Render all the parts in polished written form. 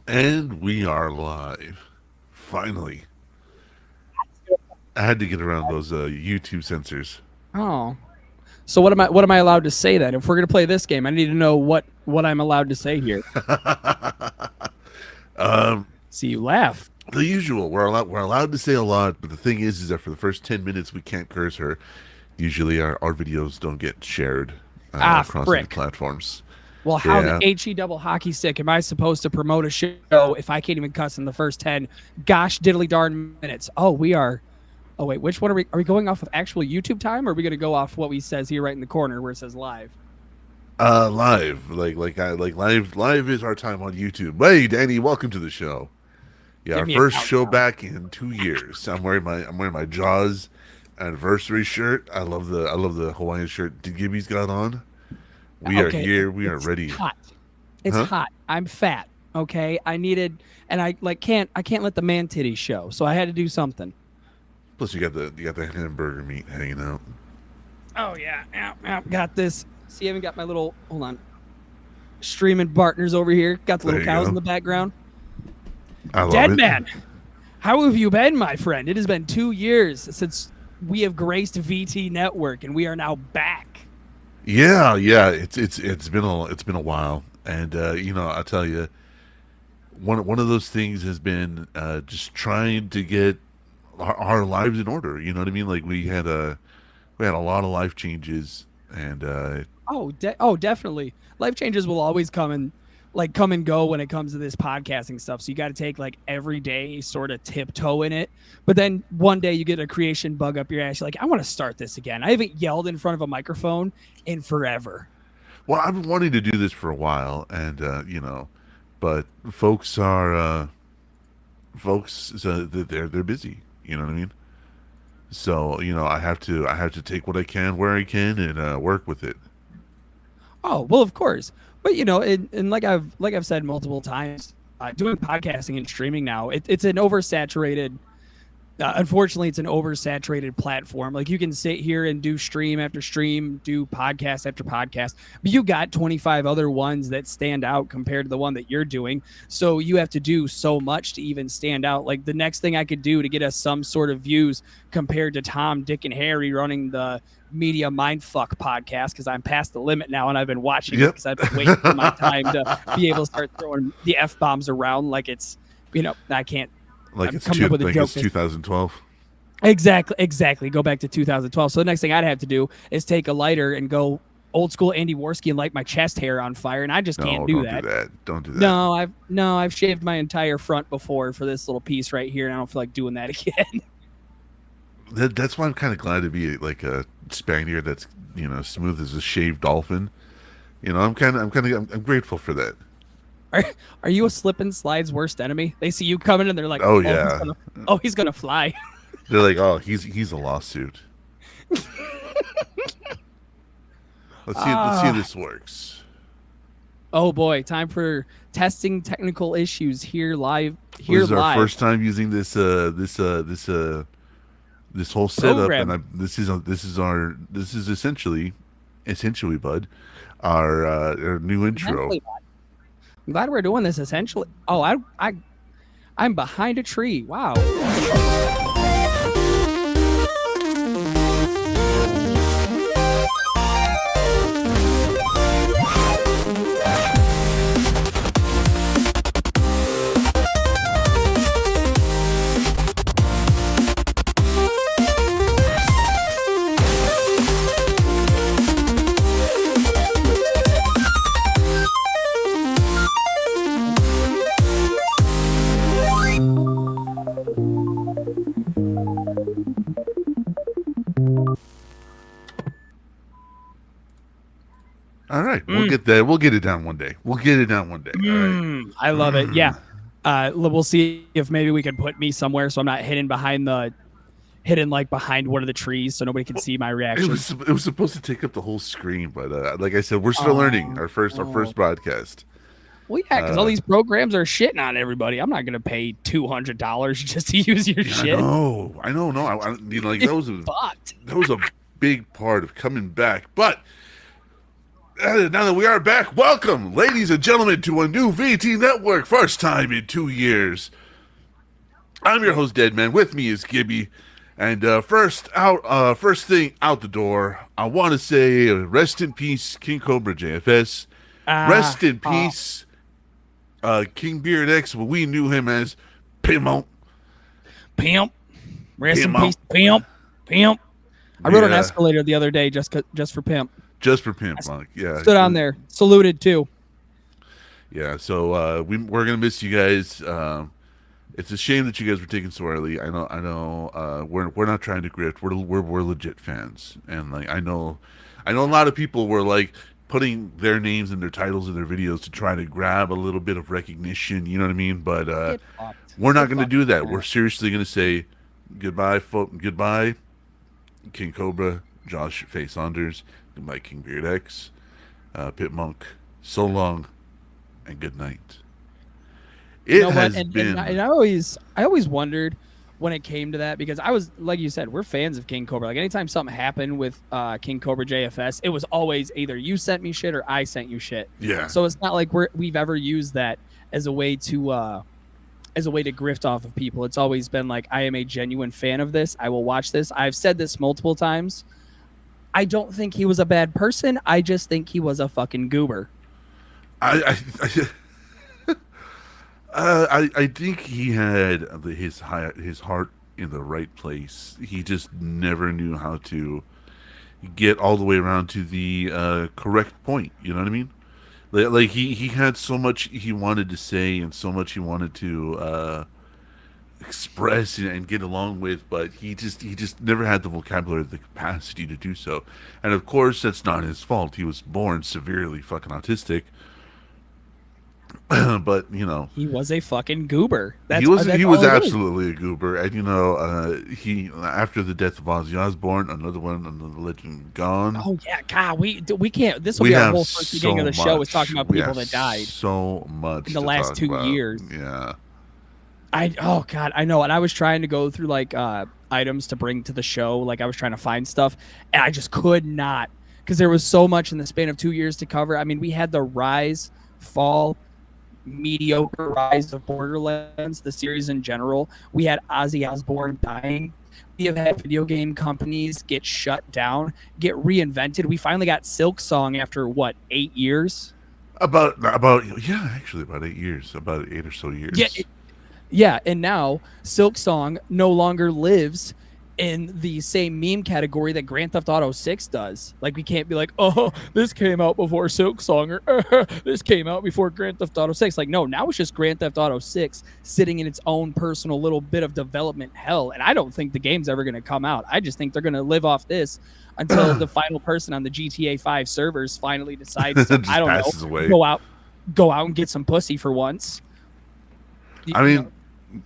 And we are live. Finally. I had to get around those YouTube censors. Oh, so what am I allowed to say then? If we're gonna play this game, I need to know what I'm allowed to say here. um, See you laugh. the usual. We're allowed to say a lot, but the thing is that for the first 10 minutes we can't curse her. Usually our videos don't get shared Ah, across any frick. platforms. Well, how the Yeah. he double hockey stick am I supposed to promote a show if I can't even cuss in the first 10 diddly darn minutes? Oh, we are. Oh wait, which one are we? Are we going off of actual YouTube time, or are we going to go off what we says here right in the corner where it says live? Live. Live is our time on YouTube. Hey Danny, welcome to the show. Yeah, Give our me a first show countdown. back in 2 years. I'm wearing my Jaws anniversary shirt. I love the Hawaiian shirt Gibby's got on. We are Okay, here. We are it's ready. hot. It's Huh? hot. I'm fat. Okay, I needed, and I can't let the man titties show, so I had to do something. Plus you got the hamburger meat hanging out. Oh yeah, got this. See, I even got my little hold on streaming partners over here. Got the There little you cows in go. the background. I love Dead it. man, how have you been, my friend? It has been 2 years since we have graced VT Network, and we are now back. Yeah. It's been a while, and I tell you, one of those things has been just trying to get our lives in order. You know what I mean? Like we had a lot of life changes, and Oh, definitely. Life changes will always come and go when it comes to this podcasting stuff. So you got to take like every day sort of tiptoe in it. But then one day you get a creation bug up your ass. You're like, I want to start this again. I haven't yelled in front of a microphone in forever. well, I've been wanting to do this for a while, and but folks, so they're busy. You know what I mean? So I have to take what I can where I can and work with it. Oh, well, of course. But and like I've said multiple times, doing podcasting and streaming now, it's an oversaturated unfortunately, it's an oversaturated platform. Like you can sit here and do stream after stream, do podcast after podcast, but you got 25 other ones that stand out compared to the one that you're doing. So you have to do so much to even stand out. Like the next thing I could do to get us some sort of views compared to Tom, Dick, and Harry running the Media Mindfuck podcast, because I'm past the limit now and I've been watching it Yep. because I've been waiting for my time to be able to start throwing the F bombs around like it's, I can't. like I'm it's coming two, up with a like joke. it's 2012. Exactly. Go back to 2012. So the next thing I'd have to do is take a lighter and go old school Andy Worski and light my chest hair on fire, and I just can't No, do don't do that. that. Don't do that. No, I've shaved my entire front before for this little piece right here, and I don't feel like doing that again. That's why I'm kind of glad to be like a Spaniard that's smooth as a shaved dolphin. I'm grateful for that. are, are you a slip and slide's worst enemy? They see you coming and they're like, Oh oh, yeah, he's gonna fly. they're like, oh, he's a lawsuit. Let's see if this works. Oh boy, time for testing technical issues here live. This Here is our live. first time using this whole setup, and Program. this is essentially, bud, our new intro. Essentially, I'm glad we're doing this. Essentially, oh, I'm behind a tree. Wow. All right, we'll get that. We'll get it down one day. We'll get it down one day. All right. I love it. Yeah. We'll see if maybe we can put me somewhere so I'm not hidden like behind one of the trees so nobody can see my It reaction. was supposed to take up the whole screen, but like I said, we're still learning our first broadcast. Well, yeah, because all these programs are shitting on everybody. I'm not gonna pay $200 just to use your shit. I know. No, like that was Fucked. a big part of coming back. But Now that we are back, welcome, ladies and gentlemen, to a new VT Network. First time in 2 years. I'm your host, Deadman. With me is Gibby. And first thing out the door, I want to say rest in peace, King Cobra JFS. Rest in peace, King Beard X. Well, we knew him as Pimp. Rest in peace, Pimp. I rode an escalator the other day just for Pimp. Just for Pimp, Monk. Yeah. Stood on there, saluted too. Yeah. So we're gonna miss you guys. It's a shame that you guys were taken so early. I know. We're not trying to grift. We're legit fans, and like I know a lot of people were like putting their names and their titles in their videos to try to grab a little bit of recognition. You know what I mean? But we're not going to do that. We're seriously going to say goodbye, goodbye, King Cobra, Josh Faye Saunders, goodbye, King Beard X, Pit Monk. So long, and good night. It has been. And I always wondered when it came to that, because I was, like you said, we're fans of King Cobra. Like anytime something happened with King Cobra JFS, it was always either you sent me shit or I sent you shit. Yeah. So it's not like we've ever used that as a way to grift off of people. It's always been like, I am a genuine fan of this. I will watch this. I've said this multiple times. I don't think he was a bad person. I just think he was a fucking goober. I think he had his heart in the right place. He just never knew how to get all the way around to the correct point. You know what I mean? Like he had so much he wanted to say and so much he wanted to express and get along with, but he just never had the vocabulary, the capacity to do so. And of course, that's not his fault. He was born severely fucking autistic. But you know, he was a fucking goober. He was absolutely a goober. And you know, he after the death of Ozzy Osbourne, another legend gone. Oh yeah, God, we can't. This will be our whole first beginning of the show is talking about people that died so much in the last 2 years. Yeah. Oh God, I know. And I was trying to go through like items to bring to the show. Like I was trying to find stuff, and I just could not, because there was so much in the span of 2 years to cover. I mean, we had the rise, fall, mediocre rise of Borderlands, the series in general. We had Ozzy Osbourne dying. We have had video game companies get shut down, get reinvented. We finally got Silksong after what, 8 years? About 8 years, about 8 or so years. Yeah, and now Silksong no longer lives in the same meme category that Grand Theft Auto 6 does. Like, we can't be like, oh, this came out before Silksong, or this came out before Grand Theft Auto 6. Like, no, now it's just Grand Theft Auto 6 sitting in its own personal little bit of development hell. And I don't think the game's ever going to come out. I just think they're going to live off this until the final person on the GTA 5 servers finally decides to, I don't know, go out and get some pussy for once. I mean,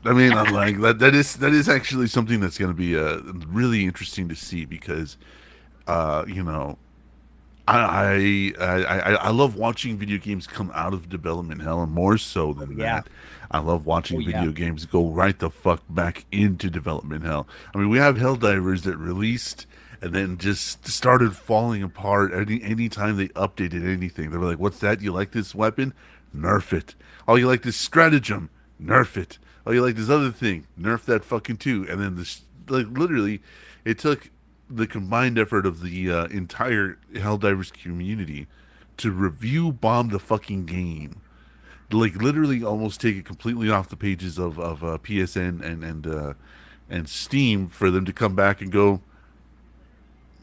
I'm like that is actually something that's going to be really interesting to see, because, you know, I love watching video games come out of development hell, and more so than that, I love watching video games go right the fuck back into development hell. I mean, we have Helldivers that released and then just started falling apart any time they updated anything. They were like, "What's that? You like this weapon? Nerf it. Oh, you like this stratagem? Nerf it. Oh, you like this other thing? Nerf that fucking too." And then literally, it took the combined effort of the entire Helldivers community to review bomb the fucking game. Like, literally almost take it completely off the pages of PSN and Steam for them to come back and go,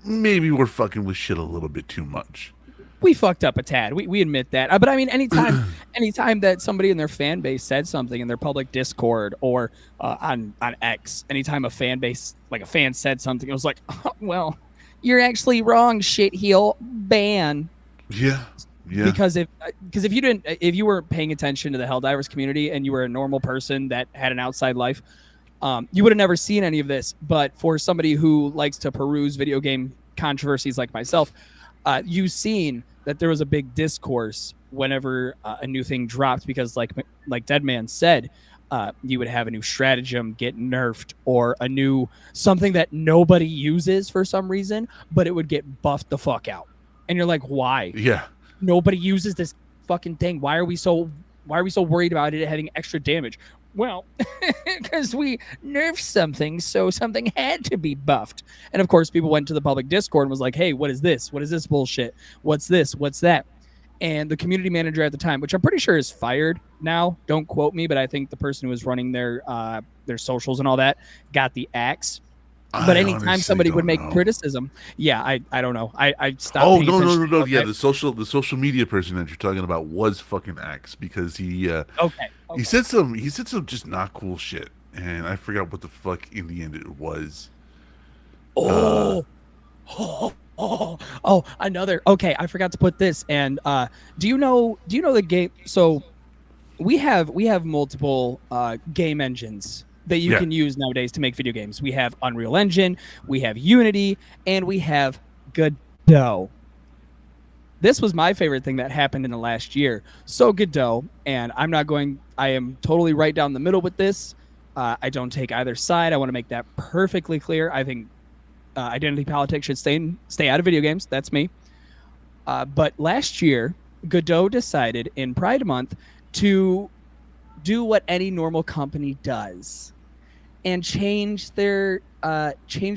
maybe we're fucking with shit a little bit too much. We fucked up a tad. We admit that. But I mean, anytime that somebody in their fan base said something in their public Discord or on X, anytime a fan base, like a fan said something, it was like, oh, well, you're actually wrong, shitheel, ban. Yeah. Because if you weren't paying attention to the Helldivers community and you were a normal person that had an outside life, you would have never seen any of this. But for somebody who likes to peruse video game controversies like myself, you've seen that there was a big discourse whenever a new thing dropped, because like Deadman said, you would have a new stratagem get nerfed, or a new something that nobody uses for some reason, but it would get buffed the fuck out. And you're like, why? Yeah. Nobody uses this fucking thing. Why are we so worried about it having extra damage? Well, because we nerfed something, so something had to be buffed. And of course, people went to the public Discord and was like, "Hey, what is this? What is this bullshit? What's this? What's that?" And the community manager at the time, which I'm pretty sure is fired now, don't quote me, but I think the person who was running their socials and all that got the axe. But I anytime honestly somebody would don't make know. criticism, yeah, I don't know. I stopped. Oh paying no no attention no to no! it. Yeah, Okay. the social media person that you're talking about was fucking Axe because Okay. he said some just not cool shit, and I forgot what the fuck in the end it was. Uh, Oh, another. Okay, I forgot to put this. And do you know the game? So we have multiple game engines that you yeah, can use nowadays to make video games. We have Unreal Engine, we have Unity, and we have Godot. This was my favorite thing that happened in the last year. So Godot, and I am totally right down the middle with this. I don't take either side. I want to make that perfectly clear. I think identity politics should stay out of video games. That's me. But last year, Godot decided in Pride Month to do what any normal company does and change the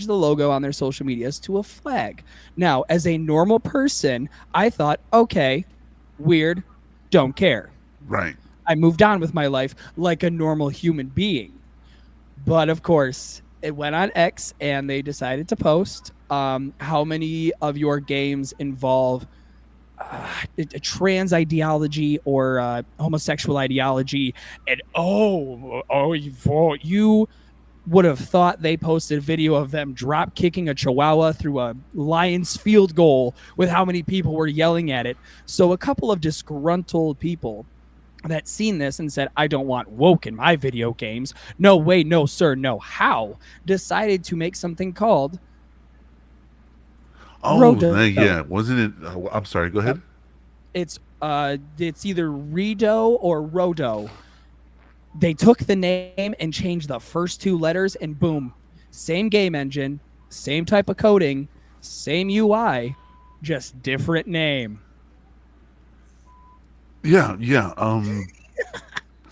logo on their social medias to a flag. Now, as a normal person, I thought, okay, weird, don't care. right. I moved on with my life like a normal human being. But of course, it went on X and they decided to post how many of your games involve a trans ideology or homosexual ideology. And you would have thought they posted a video of them drop kicking a chihuahua through a Lions field goal with how many people were yelling at it. So a couple of disgruntled people that seen this and said, I don't want woke in my video games. No way, no sir, no how, decided to make something called Oh Rodo. yeah, wasn't it? I'm sorry. Go ahead. It's either Redo or Rodo. They took the name and changed the first two letters, and boom, same game engine, same type of coding, same UI, just different name. Yeah, yeah.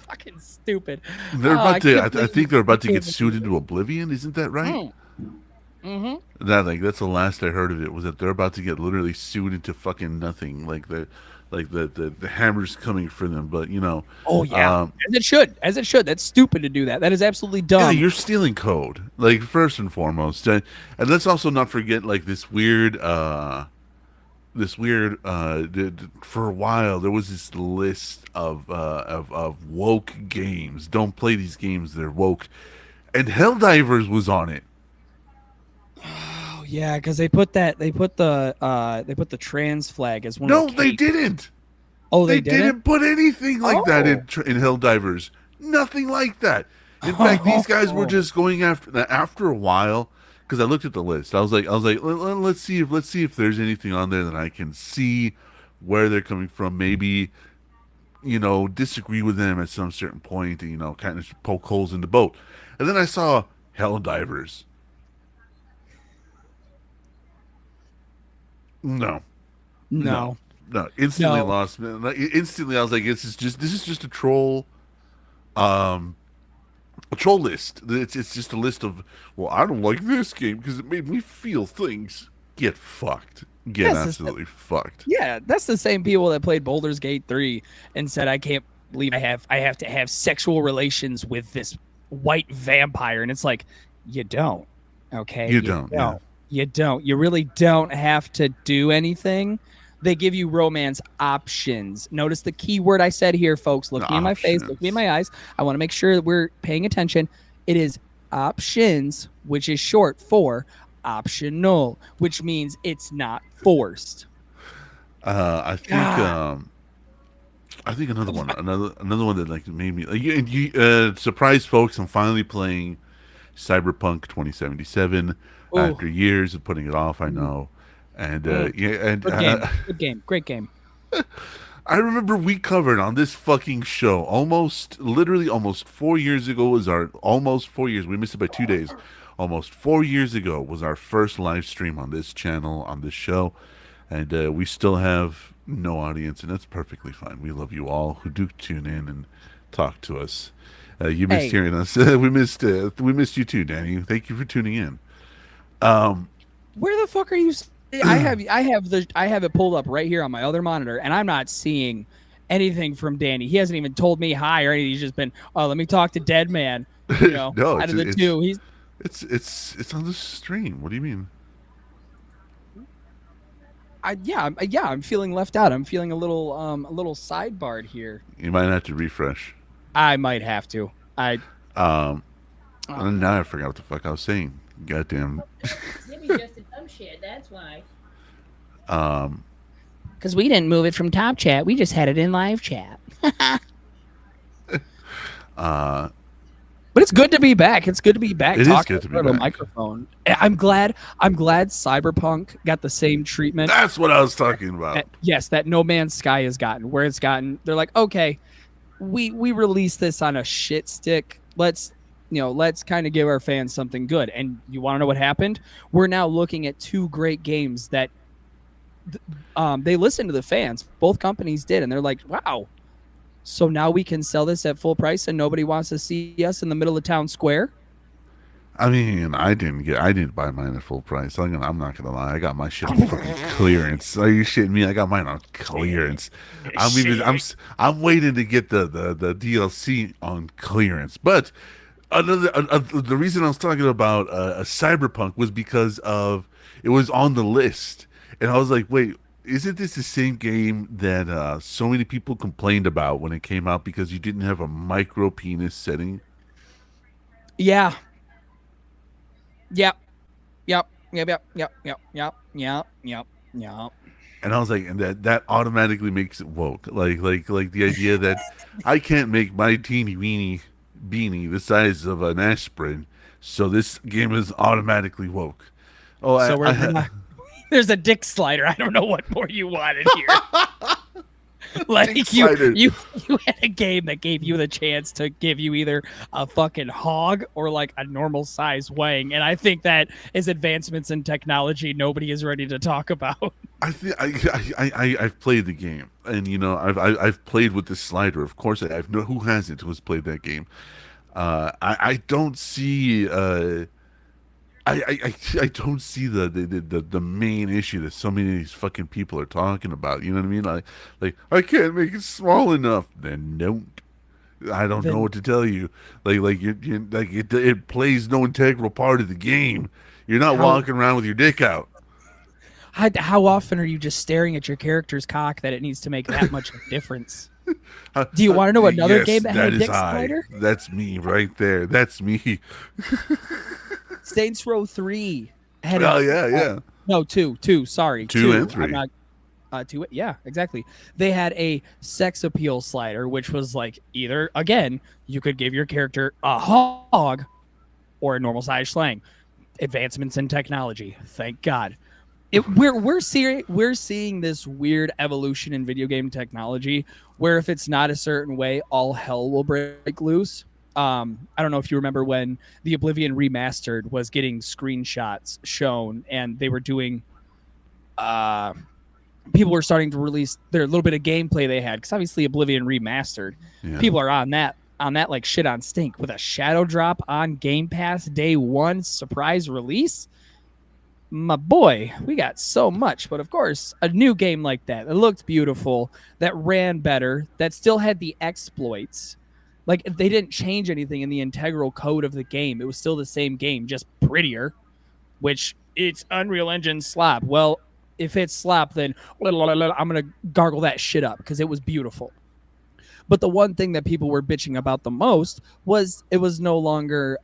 Fucking stupid. They're I about to. can't I believe think they're about to you get can't sued believe into oblivion. Isn't that right? it. Mm-hmm. That's the last I heard of it was that they're about to get literally sued into fucking nothing. Like the hammers coming for them. But Oh yeah, um, as it should, as it should. That's stupid to do that. That is absolutely yeah, dumb. you're stealing code. Like first and foremost, and let's also not forget like for a while there was this list of woke games. Don't play these games; they're woke. And Helldivers was on it. Oh yeah, because they put the trans flag as one No, of the they cases. didn't. Oh, They they didn't. didn't put anything like that Oh. in Helldivers. Nothing like that. In fact, these guys were Oh. just going after a while because I looked at the list. I was like, let's see if there's anything on there that I can see where they're coming from. Maybe disagree with them at some certain point, and kind of poke holes in the boat. And then I saw Helldivers. No, no, No, no. Instantly no. lost. Like, instantly, I was like, this is just a troll. Um, a troll list. It's just a list of. Well, I don't like this game because it made me feel things. Get fucked. Get That's the, absolutely fucked. yeah, that's the same people that played Baldur's Gate 3 and said, I can't believe I have to have sexual relations with this white vampire. And it's like, you don't. Okay. You don't. Yeah. You don't. You really don't have to do anything. They give you romance options. Notice the key word I said here, folks. Look me in my face, look me in my eyes. I want to make sure that we're paying attention. It is options, which is short for optional, which means it's not forced. I think. God. I think another one that like made me like you surprised folks. I'm finally playing Cyberpunk 2077 Ooh. after years of putting it off. I know, and yeah, and Good game. Good game. Great game. I remember we covered on this fucking show literally almost 4 years ago was our almost 4 years. We missed it by 2 days. Almost 4 years ago was our first live stream on this channel on this show, and we still have no audience, and that's perfectly fine. We love you all who do tune in and talk to us. You missed Hey, hearing us. We missed you too, Danny. Thank you for tuning in. Um, where the fuck are you? I have it pulled up right here on my other monitor, and I'm not seeing anything from Danny. He hasn't even told me hi or anything. He's just been, oh, let me talk to Dead Man. You know, no, out it's of the it's two, he's it's on the stream. What do you mean? I'm feeling left out. I'm feeling a little sidebarred here. You might have to refresh. I might have to. Um, Oh, and now I forgot what the fuck I was saying. Goddamn. Maybe just a dumb shit. That's why. Um, because we didn't move it from top chat. We just had it in live chat. uh, But it's good to be back. It's good to be back. It is talking good to be in front of a back. microphone. I'm glad. I'm glad Cyberpunk got the same treatment. that's what I was talking about. Yes, that No Man's Sky has gotten. Where it's gotten, they're like, okay, we released this on a shit stick. Let's kind of give our fans something good. And you want to know what happened? We're now looking at two great games that they listened to the fans. Both companies did, and they're like, wow. So now we can sell this at full price, and nobody wants to see us in the middle of town square. I mean, I didn't buy mine at full price. I'm not gonna lie. I got my shit on fucking clearance. Are you shitting me? I got mine on clearance. I'm waiting to get the DLC on clearance. But the reason I was talking about a Cyberpunk was because of it was on the list, and I was like, wait. Isn't this the same game that so many people complained about when it came out because you didn't have a micro penis setting? Yeah. Yep. Yep. Yep. Yep. Yep. Yep. Yep. Yep. Yep. Yep. And I was like, and that automatically makes it woke. Like the idea that I can't make my teeny weeny beanie the size of an aspirin, so this game is automatically woke. Oh, So there's a dick slider. I don't know what more you wanted here. Like Dick slider. you had a game that gave you the chance to give you either a fucking hog or like a normal size wang, and I think that is advancements in technology nobody is ready to talk about. I think I've played the game, and I've played with the slider. Of course, I've no who hasn't who has played that game. I don't see. I don't see the main issue that so many of these fucking people are talking about. You know what I mean? Like I can't make it small enough. Then don't. I don't know what to tell you. It plays no integral part of the game. You're not walking around with your dick out. How often are you just staring at your character's cock that it needs to make that much of a difference? Do you want to know another Yes, game that had a is dick I. slider? That's me right there. That's me. Saints Row 3 had Oh yeah. No, two. Sorry, Two and three. I'm not, two. Yeah, exactly. They had a sex appeal slider, which was like either again you could give your character a hog or a normal size slang. Advancements in technology, thank God. We're seeing this weird evolution in video game technology where if it's not a certain way, all hell will break loose. I don't know if you remember when the Oblivion Remastered was getting screenshots shown and they were doing people were starting to release their little bit of gameplay they had because obviously Oblivion Remastered, Yeah. people are on that like shit on stink with a shadow drop on Game Pass day one surprise release. My boy, we got so much, but of course, a new game like that looked beautiful, that ran better, that still had the exploits. Like they didn't change anything in the integral code of the game. It was still the same game, just prettier, which it's Unreal Engine slop. Well, if it's slop, then I'm going to gargle that shit up because it was beautiful. But the one thing that people were bitching about the most was it was no longer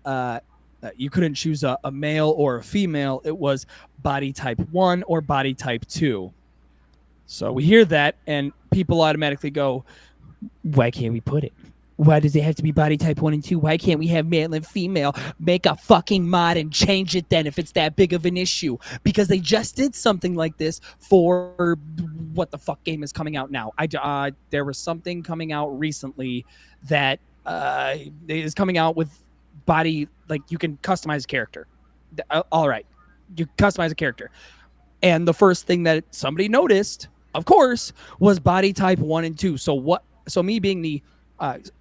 you couldn't choose a male or a female. It was body type 1 or body type 2. So we hear that and people automatically go, why can't we put it? Why does it have to be body type 1 and 2? Why can't we have male and female? Make a fucking mod and change it then if it's that big of an issue. Because they just did something like this for what the fuck game is coming out now. There was something coming out recently that is coming out with body, like you can customize a character. All right. You customize a character. And the first thing that somebody noticed, of course, was body type 1 and 2. So what? So me being the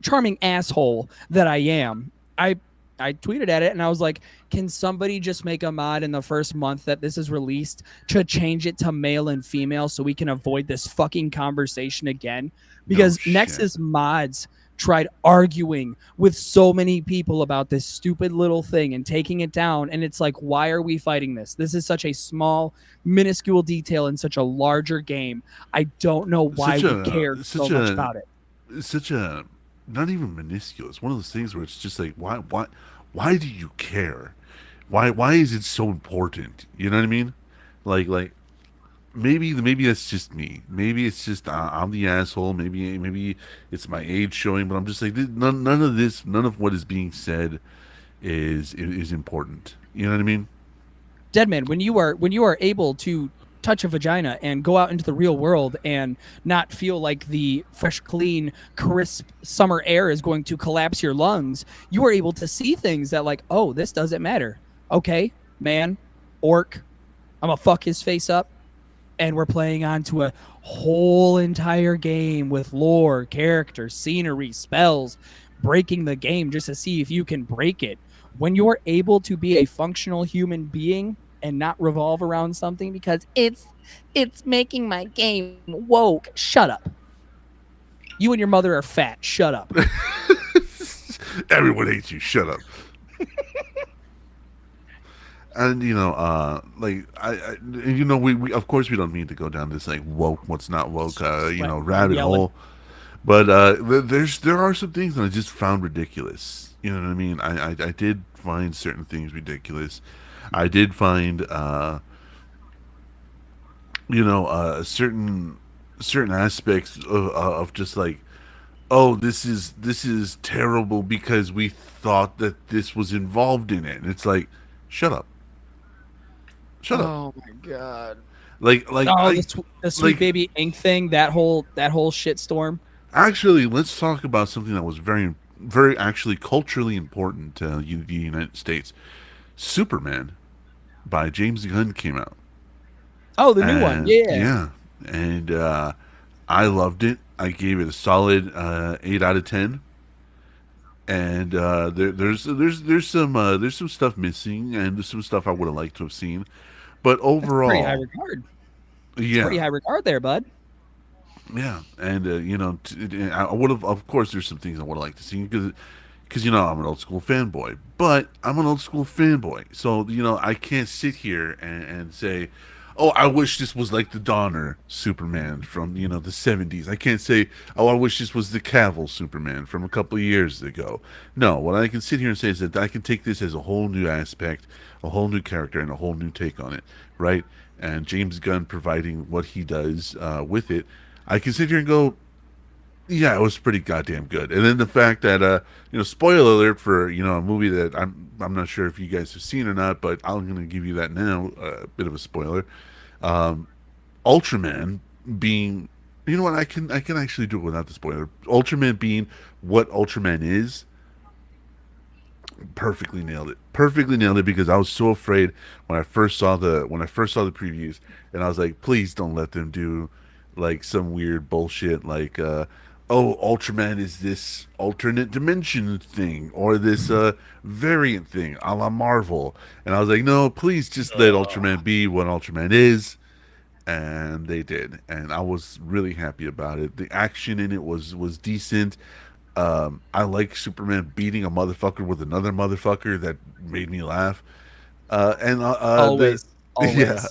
charming asshole that I am, I tweeted at it and I was like, can somebody just make a mod in the first month that this is released to change it to male and female so we can avoid this fucking conversation again? Because No Nexus Mods tried arguing with so many people about this stupid little thing and taking it down, and it's like, why are we fighting this? This is such a small, minuscule detail in such a larger game. I don't know why we care so much about it. such a not even minuscule. It's one of those things where it's just like, why do you care? Why is it so important? You know what I mean? Like maybe that's just me. Maybe it's just I'm the asshole. Maybe it's my age showing. But I'm just like, none of this, none of what is being said is important. You know what I mean? Deadman, when you are able to touch a vagina and go out into the real world and not feel like the fresh, clean, crisp summer air is going to collapse your lungs, you are able to see things that like, oh, this doesn't matter. Okay, man, orc, I'm gonna fuck his face up, and we're playing on to a whole entire game with lore, character, scenery, spells, breaking the game just to see if you can break it. When you're able to be a functional human being and not revolve around something because it's making my game woke. Shut up. You and your mother are fat. Shut up. Everyone hates you. Shut up. And like we of course we don't mean to go down this like woke, what's not woke, rabbit hole. But there are some things that I just found ridiculous. You know what I mean? I did find certain things ridiculous. I did find certain aspects of just like, oh, this is terrible because we thought that this was involved in it. And it's like, shut up. Shut up. Oh my god. Like the sweet baby ink thing, that whole shitstorm. Actually, let's talk about something that was very, very actually culturally important to the United States. Superman by James Gunn came out. Oh, the new one. Yeah. Yeah. And I loved it. I gave it a solid 8 out of 10. And there's some stuff missing, and there's some stuff I would have liked to have seen. But overall, pretty high regard. Yeah, pretty high regard there, bud. Yeah, and I would have. Of course, there's some things I would have liked to see because I'm an old school fanboy. But I'm an old school fanboy, so I can't sit here and say, oh, I wish this was like the Donner Superman from the 70s. I can't say, oh, I wish this was the Cavill Superman from a couple of years ago. No, what I can sit here and say is that I can take this as a whole new aspect, a whole new character, and a whole new take on it, right? And James Gunn providing what he does with it, I can sit here and go, yeah, it was pretty goddamn good. And then the fact that spoiler alert for a movie that I'm not sure if you guys have seen or not, but I'm going to give you that now, a bit of a spoiler. Ultraman being, you know what, I can actually do it without the spoiler. Ultraman being what Ultraman is, perfectly nailed it because I was so afraid when I first saw the previews, and I was like, please don't let them do like some weird bullshit like Ultraman is this alternate dimension thing or this variant thing a la Marvel. And I was like, no, please just let Ultraman be what Ultraman is. And they did, and I was really happy about it. The action in it was decent. I like Superman beating a motherfucker with another motherfucker. That made me laugh. Always. Yeah.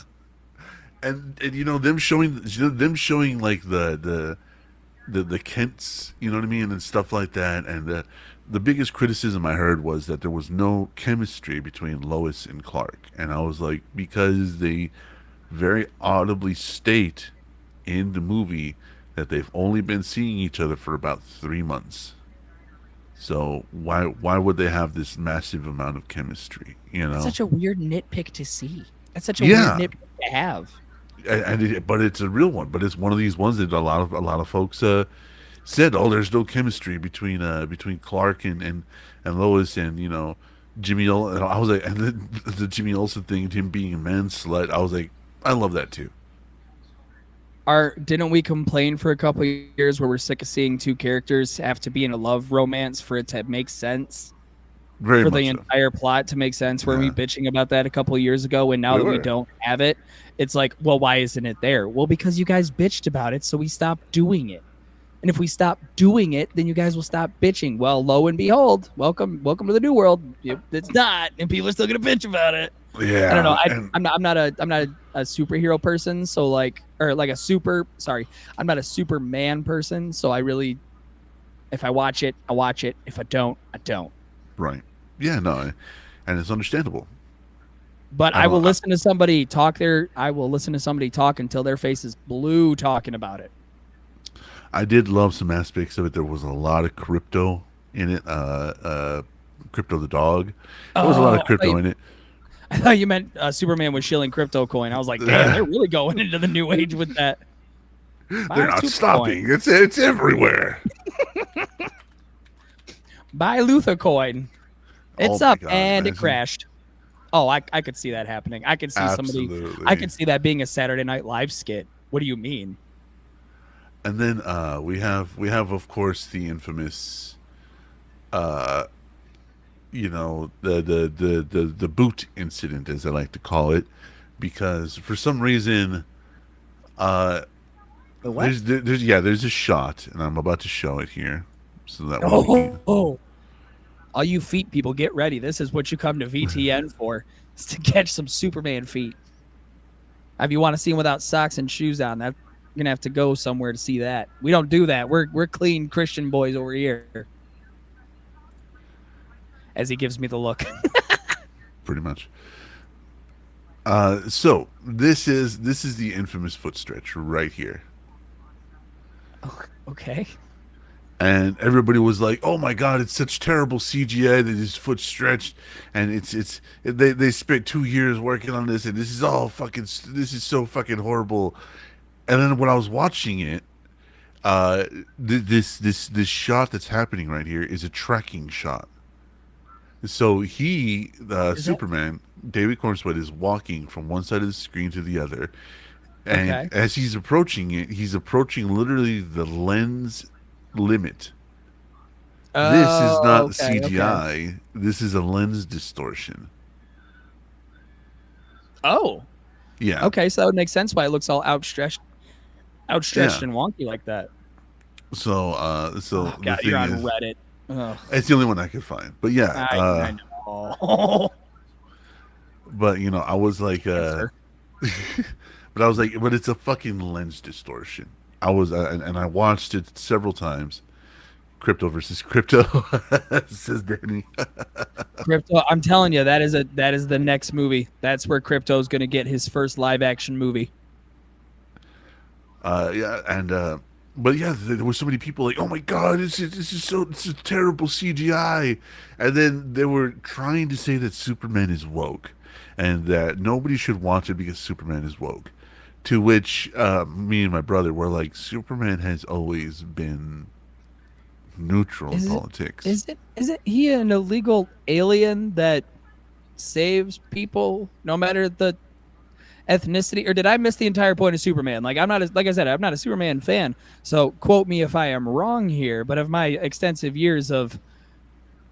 And them showing like the Kents, you know what I mean, and stuff like that. And the biggest criticism I heard was that there was no chemistry between Lois and Clark. And I was like, because they very audibly state in the movie that they've only been seeing each other for about 3 months. So why would they have this massive amount of chemistry? It's such a weird nitpick to see. That's such a weird nitpick to have. But it's a real one. But it's one of these ones that a lot of folks said, oh, there's no chemistry between Clark and Lois and Jimmy Olsen. I was like, and the Jimmy Olsen thing, him being a man slut. I was like, I love that too. Didn't we complain for a couple of years where we're sick of seeing two characters have to be in a love romance for it to make sense? Very For much the so. entire plot to make sense. Were we Yeah. bitching about that a couple of years ago? And now We that we were. don't have it, it's like, well, why isn't it there? Well, because you guys bitched about it, so we stopped doing it. And if we stop doing it, then you guys will stop bitching. Well, lo and behold, welcome to the new world. It's not, and people are still gonna bitch about it. Yeah. I don't know. and- I'm not a superhero person, so like, or like I'm not a Superman person, so I really, if I watch it, I watch it. If I don't, I don't. right. Yeah. No. And it's understandable. But I I will don't- listen to somebody talk until their face is blue talking about it. I did love some aspects of it. There was a lot of crypto in it. Crypto the dog. There was a lot of crypto in it. I thought you meant Superman was shilling crypto coin. I was like, damn, they're really going into the new age with that. They're not stopping. It's everywhere. Buy Luther coin. It's Oh my up God, and it imagine. crashed. Oh, I could see that happening. I could see Absolutely. I could see that being a Saturday Night Live skit. What do you mean? And then we have of course the infamous the boot incident, as I like to call it, because for some reason there's a shot, and I'm about to show it here so that we can, Oh. All you feet people, get ready. This is what you come to VTN for, is to catch some Superman feet. If you want to see him without socks and shoes on, you're gonna have to go somewhere to see that. We don't do that. We're clean Christian boys over here. As he gives me the look. pretty much. So this is the infamous foot stretch right here. Okay. And everybody was like, "Oh my God, it's such terrible CGI that his foot stretched, and they spent 2 years working on this, and this is so fucking horrible." And then when I was watching it, this shot that's happening right here is a tracking shot. So Superman, David Cornsweet, is walking from one side of the screen to the other, and Okay. as he's approaching it, he's approaching literally the lens limit. This is not okay, CGI. okay. This is a lens distortion. Oh. Yeah. Okay, so that would make sense why it looks all outstretched Yeah. and wonky like that. So, Oh, the God, thing you're on is, Reddit. Ugh. it's the only one I could find. But yeah, I know. but I was like, Answer. but it's a fucking lens distortion. I was, and I watched it several times. Crypto versus crypto, says Danny. Crypto, I'm telling you, that is the next movie. That's where Crypto's gonna get his first live action movie. Yeah, and but yeah, there were so many people like, "Oh my God, it's a terrible CGI," and then they were trying to say that Superman is woke, and that nobody should watch it because Superman is woke. To which me and my brother were like, Superman has always been neutral in politics. Is it he an illegal alien that saves people no matter the ethnicity, or did I miss the entire point of Superman? Like like I said, I'm not a Superman fan, so quote me if I am wrong here, but of my extensive years of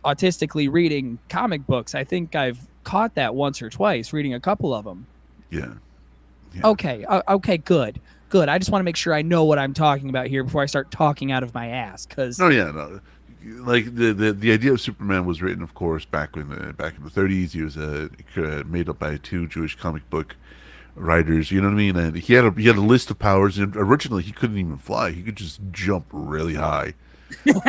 autistically reading comic books, I think I've caught that once or twice reading a couple of them. Yeah. Okay, good. I just want to make sure I know what I'm talking about here before I start talking out of my ass, because No, yeah, no. Like the idea of Superman was written, of course, back in the 30s. He was made up by two Jewish comic book writers. You know what I mean? And he had a list of powers. And originally, he couldn't even fly. He could just jump really high.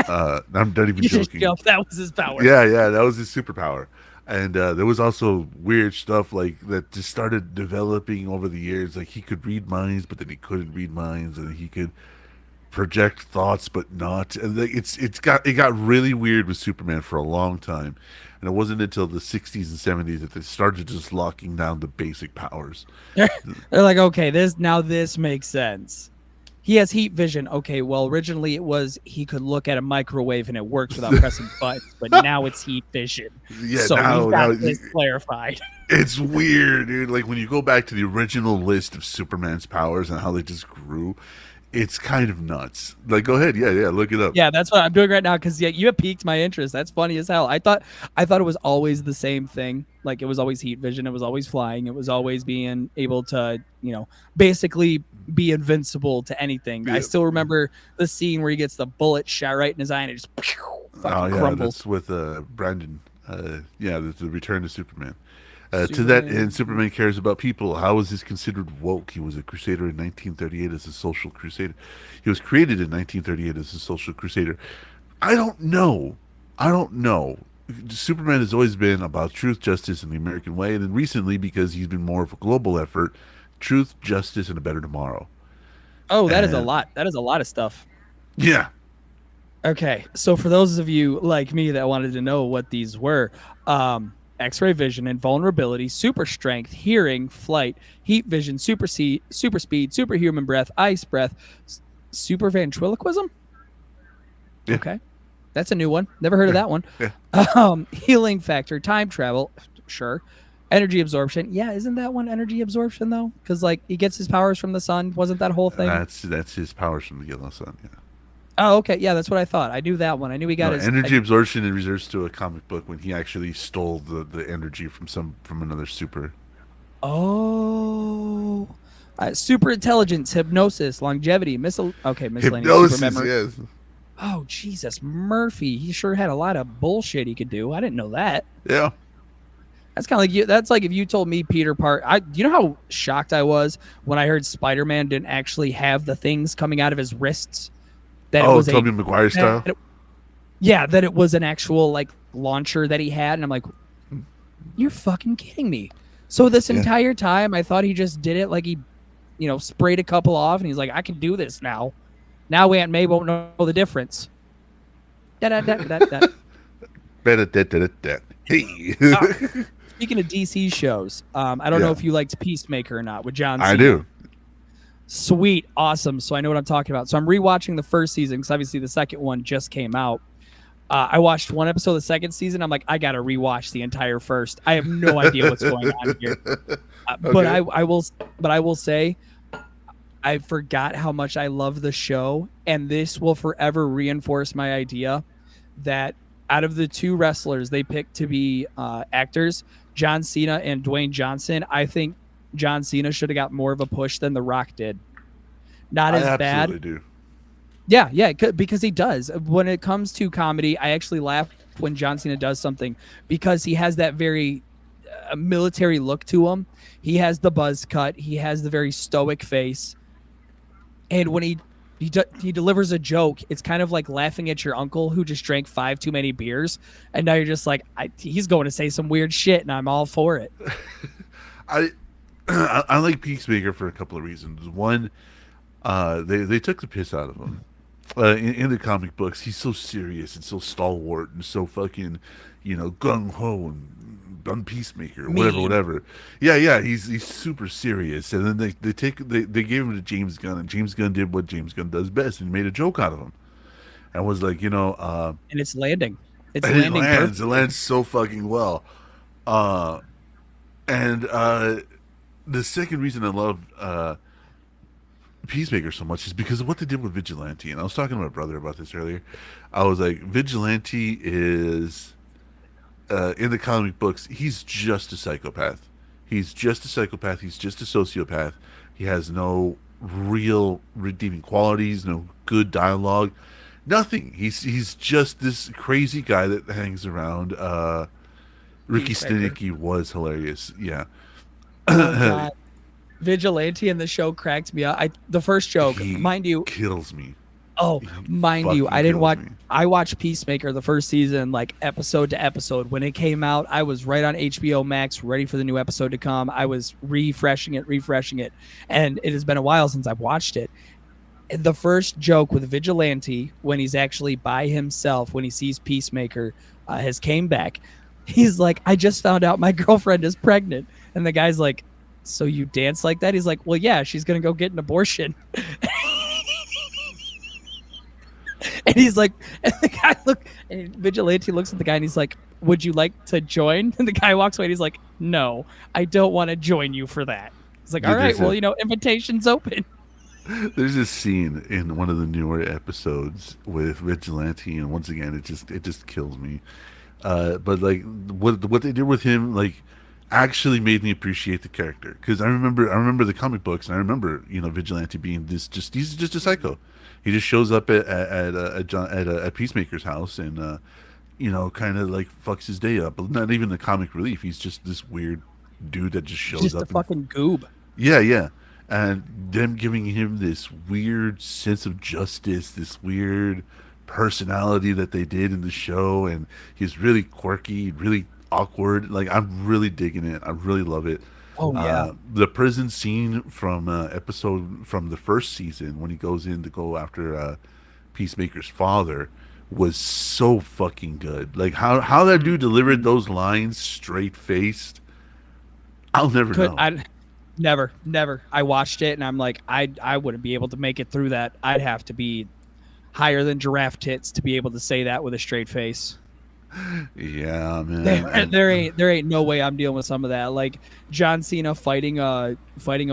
I'm not even you just joking. jump. That was his power. Yeah, that was his superpower. And there was also weird stuff like that just started developing over the years. Like he could read minds, but then he couldn't read minds, and he could project thoughts, but not. And it got really weird with Superman for a long time. And it wasn't until the 60s and 70s that they started just locking down the basic powers. They're like, okay, this makes sense. He has heat vision. Okay, well, originally it was he could look at a microwave and it works without pressing buttons, but now it's heat vision. Yeah, so now we got this clarified. It's weird, dude. Like when you go back to the original list of Superman's powers and how they just grew, it's kind of nuts. Like, go ahead, yeah, look it up. Yeah, that's what I'm doing right now because you have piqued my interest. That's funny as hell. I thought it was always the same thing. Like it was always heat vision. It was always flying. It was always being able to, basically be invincible to anything. I Yeah. still remember the scene where he gets the bullet shot right in his eye and it just Oh fucking yeah, crumbles. that's with Brandon. Yeah, the Return to Superman. To that Superman. end, Superman cares about people. How is this considered woke? He was a crusader in 1938 as a social crusader. He was created in 1938 as a social crusader. I don't know. Superman has always been about truth, justice, and the American way, and then recently, because he's been more of a global effort, truth, justice, and a better tomorrow. Oh, that is a And lot. That is a lot of stuff. yeah, Okay, so for those of you like me that wanted to know what these were, X-ray vision, invulnerability, super strength, hearing, flight, heat vision, super speed, superhuman breath, ice breath, super ventriloquism. Yeah. Okay, that's a new one. Never heard of that one. Yeah. Healing factor, time travel, sure. Energy absorption, yeah, isn't that one energy absorption though? Because like he gets his powers from the sun. Wasn't that whole thing? that's his powers from the yellow sun. Yeah. Oh, okay, yeah, that's what I thought. I knew that one. I knew he got No, his energy absorption in reserves to a comic book when he actually stole the energy from another super. Oh, super intelligence, hypnosis, longevity, miscellaneous super Hypnosis, memory. yes. Oh, Jesus, Murphy. He sure had a lot of bullshit he could do. I didn't know that. Yeah. That's kind of like you. That's like if you told me Peter Parker. You know how shocked I was when I heard Spider-Man didn't actually have the things coming out of his wrists. That it Oh, was Tobey Maguire style. that it was an actual like launcher that he had, and I'm like, you're fucking kidding me. So this Yeah. entire time, I thought he just did it like he, sprayed a couple off, and he's like, I can do this now. Now Aunt May won't know the difference. Da-da-da-da-da. Da-da-da-da-da. Hey. Speaking of DC shows, I don't know if you liked Peacemaker or not with John Cena. I do. Sweet, awesome. So I know what I'm talking about. So I'm rewatching the first season because obviously the second one just came out. I watched one episode of the second season. I'm like, I gotta rewatch the entire first. I have no idea what's going on here. But Okay. I will say, I forgot how much I love the show, and this will forever reinforce my idea that out of the two wrestlers they picked to be actors, John Cena and Dwayne Johnson, I think John Cena should have got more of a push than The Rock did. Not I as bad. absolutely do. Yeah, because he does. When it comes to comedy, I actually laugh when John Cena does something because he has that very military look to him. He has the buzz cut. He has the very stoic face. And when he delivers a joke, it's kind of like laughing at your uncle who just drank 5 too many beers, and now you're just like, he's going to say some weird shit, and I'm all for it. I like Peacemaker for a couple of reasons. One, they took the piss out of him. In the comic books, he's so serious and so stalwart and so fucking, gung ho and Peacemaker, Mean. whatever. Yeah, he's super serious. And then they gave him to James Gunn, and James Gunn did what James Gunn does best and made a joke out of him, and was like, And it's landing. It's and landing perfect. it lands so fucking well. And the second reason I love Peacemaker so much is because of what they did with Vigilante. And I was talking to my brother about this earlier. I was like, Vigilante is in the comic books, he's just a psychopath. He's just a psychopath. He's just a sociopath. He has no real redeeming qualities, no good dialogue, nothing. He's just this crazy guy that hangs around. Ricky Peacemaker. Stenicki was hilarious. Yeah. Oh, God. Vigilante in the show cracked me up. The first joke, He mind you, kills me. Oh, He mind you, fucking I didn't kills watch. me. I watched Peacemaker the first season, like episode to episode. When it came out, I was right on HBO Max, ready for the new episode to come. I was refreshing it, and it has been a while since I've watched it. And the first joke with Vigilante, when he's actually by himself, when he sees Peacemaker, has came back. He's like, "I just found out my girlfriend is pregnant," and the guy's like, "So you dance like that?" He's like, "Well, yeah, she's gonna go get an abortion." And he's like, and the guy and Vigilante looks at the guy and he's like, would you like to join? And the guy walks away and he's like, no, I don't want to join you for that. He's like, Dude, all right, there's well, a- invitation's open. There's this scene in one of the newer episodes with Vigilante, and once again, it just kills me. But like what they did with him, like actually made me appreciate the character because I remember the comic books, and I remember Vigilante being he's just a psycho. He just shows up at Peacemaker's house and kind of like fucks his day up. But not even the comic relief. He's just this weird dude that just shows Just up. a fucking goob. Yeah, yeah. And them giving him this weird sense of justice, this weird personality that they did in the show, and he's really quirky, really awkward. Like I'm really digging it. I really love it. Oh, yeah. The prison scene from episode from the first season when he goes in to go after Peacemaker's father was so fucking good. Like how that dude delivered those lines straight faced. I'll never know. Never. I watched it and I'm like, I wouldn't be able to make it through that. I'd have to be higher than giraffe tits to be able to say that with a straight face. Yeah, man. There ain't no way I'm dealing with some of that. Like John Cena fighting a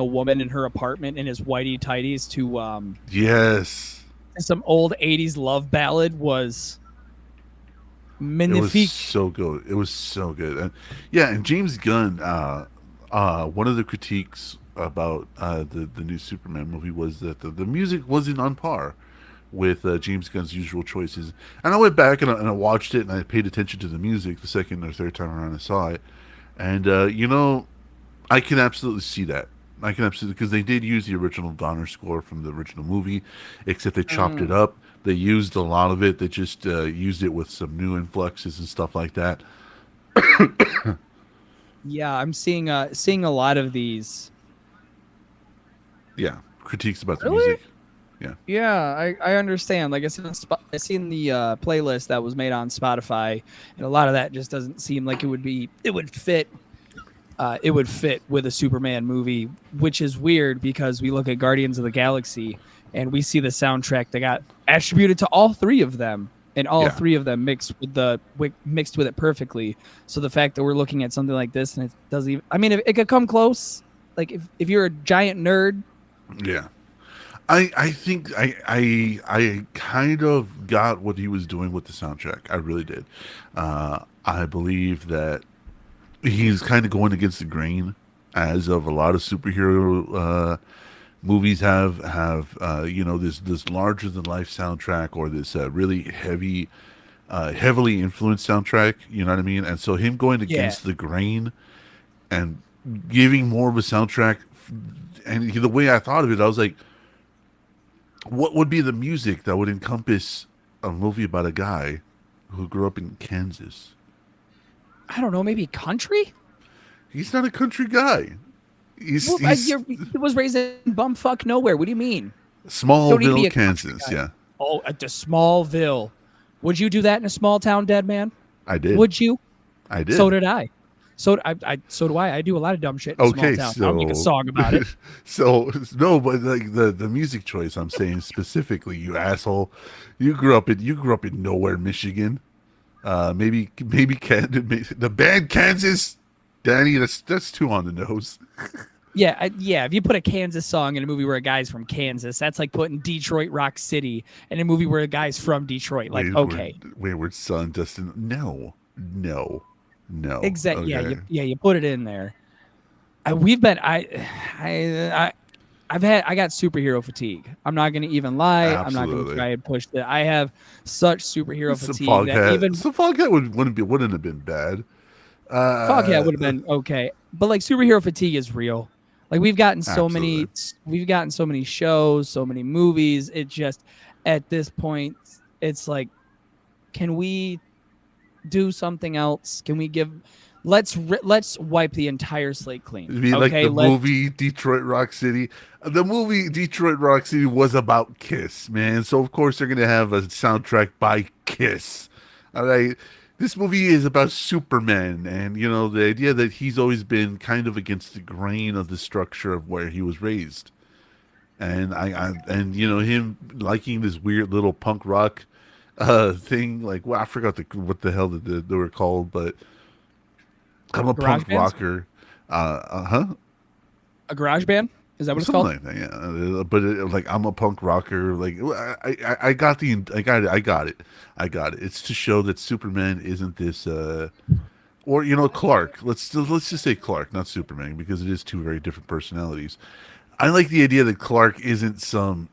woman in her apartment in his whitey tighties to Yes. some old 80s love ballad was It was magnifique. so good. It was so good. And yeah, and James Gunn, one of the critiques about the new Superman movie was that the music wasn't on par with James Gunn's usual choices. And I went back and I watched it and I paid attention to the music the second or third time around I saw it. And, I can absolutely see that. I can absolutely, because they did use the original Donner score from the original movie, except they chopped it up. They used a lot of it. They just used it with some new influxes and stuff like that. Yeah, I'm seeing a lot of these. Yeah, critiques about the Really? music. Yeah, I understand. Like I seen the playlist that was made on Spotify, and a lot of that just doesn't seem like it would fit. It would fit with a Superman movie, which is weird because we look at Guardians of the Galaxy and we see the soundtrack that got attributed to all three of them, and all Yeah. three of them mixed with it perfectly. So the fact that we're looking at something like this and it doesn't even, I mean, if it could come close, if you're a giant nerd. Yeah. I think I kind of got what he was doing with the soundtrack. I really did. I believe that he's kind of going against the grain, as of a lot of superhero movies have this larger than life soundtrack, or this really heavily influenced soundtrack. You know what I mean? And so him going against the grain and giving more of a soundtrack, and the way I thought of it, I was like, what would be the music that would encompass a movie about a guy who grew up in Kansas? I don't know, maybe country? He's not a country guy. He was raised in bumfuck nowhere. What do you mean? Don't need to be Smallville, a country Kansas. guy. Yeah, Oh, at the Smallville. Would you do that in a small town, dead man? I did. Would you? I did. So did I. So do I. I do a lot of dumb shit in a Okay, small town. I'll make a song about it. So no, but like the music choice, I'm saying specifically, you asshole. You grew up in nowhere, Michigan. Maybe the band Kansas. Danny, that's too on the nose. Yeah. If you put a Kansas song in a movie where a guy's from Kansas, that's like putting Detroit Rock City in a movie where a guy's from Detroit. Like, okay. Wayward Son, Dustin. No. Exactly. Okay. Yeah. You put it in there. I got superhero fatigue. I'm not going to even lie. I'm not going Absolutely. to try and push that. I have such superhero Some fatigue that even Foghat wouldn't have been bad. Foghat would have been okay, but like superhero fatigue is real. Like we've gotten so many shows, so many movies. It just at this point, it's like, can we do something else? Can we let's wipe the entire slate clean. You mean like the movie Detroit Rock City? The movie Detroit Rock City was about Kiss, man. So of course they're gonna have a soundtrack by Kiss. All right. This movie is about Superman, and the idea that he's always been kind of against the grain of the structure of where he was raised, and him liking this weird little punk rock thing. Like, well, I forgot what the hell they were called, but I'm a Garage punk bands? rocker. Huh? A garage band? Is that what it's Something called? like that, yeah. But like, I'm a punk rocker. Like, I got I got it. It's to show that Superman isn't this, or Clark. Let's just say Clark, not Superman, because it is two very different personalities. I like the idea that Clark isn't some,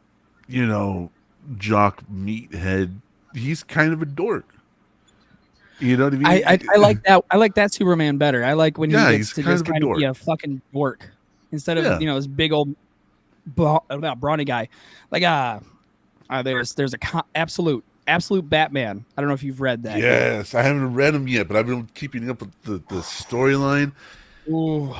you know, jock meathead. He's kind of a dork. You know what I mean? I like that. I like that Superman better. I like when he Yeah, gets he's to kind just of a kind of be dork. a fucking dork instead of Yeah. this big old brawny guy. Like there's a absolute Batman. I don't know if you've read that yet. Yes, I haven't read them yet, but I've been keeping up with the storyline. Ooh.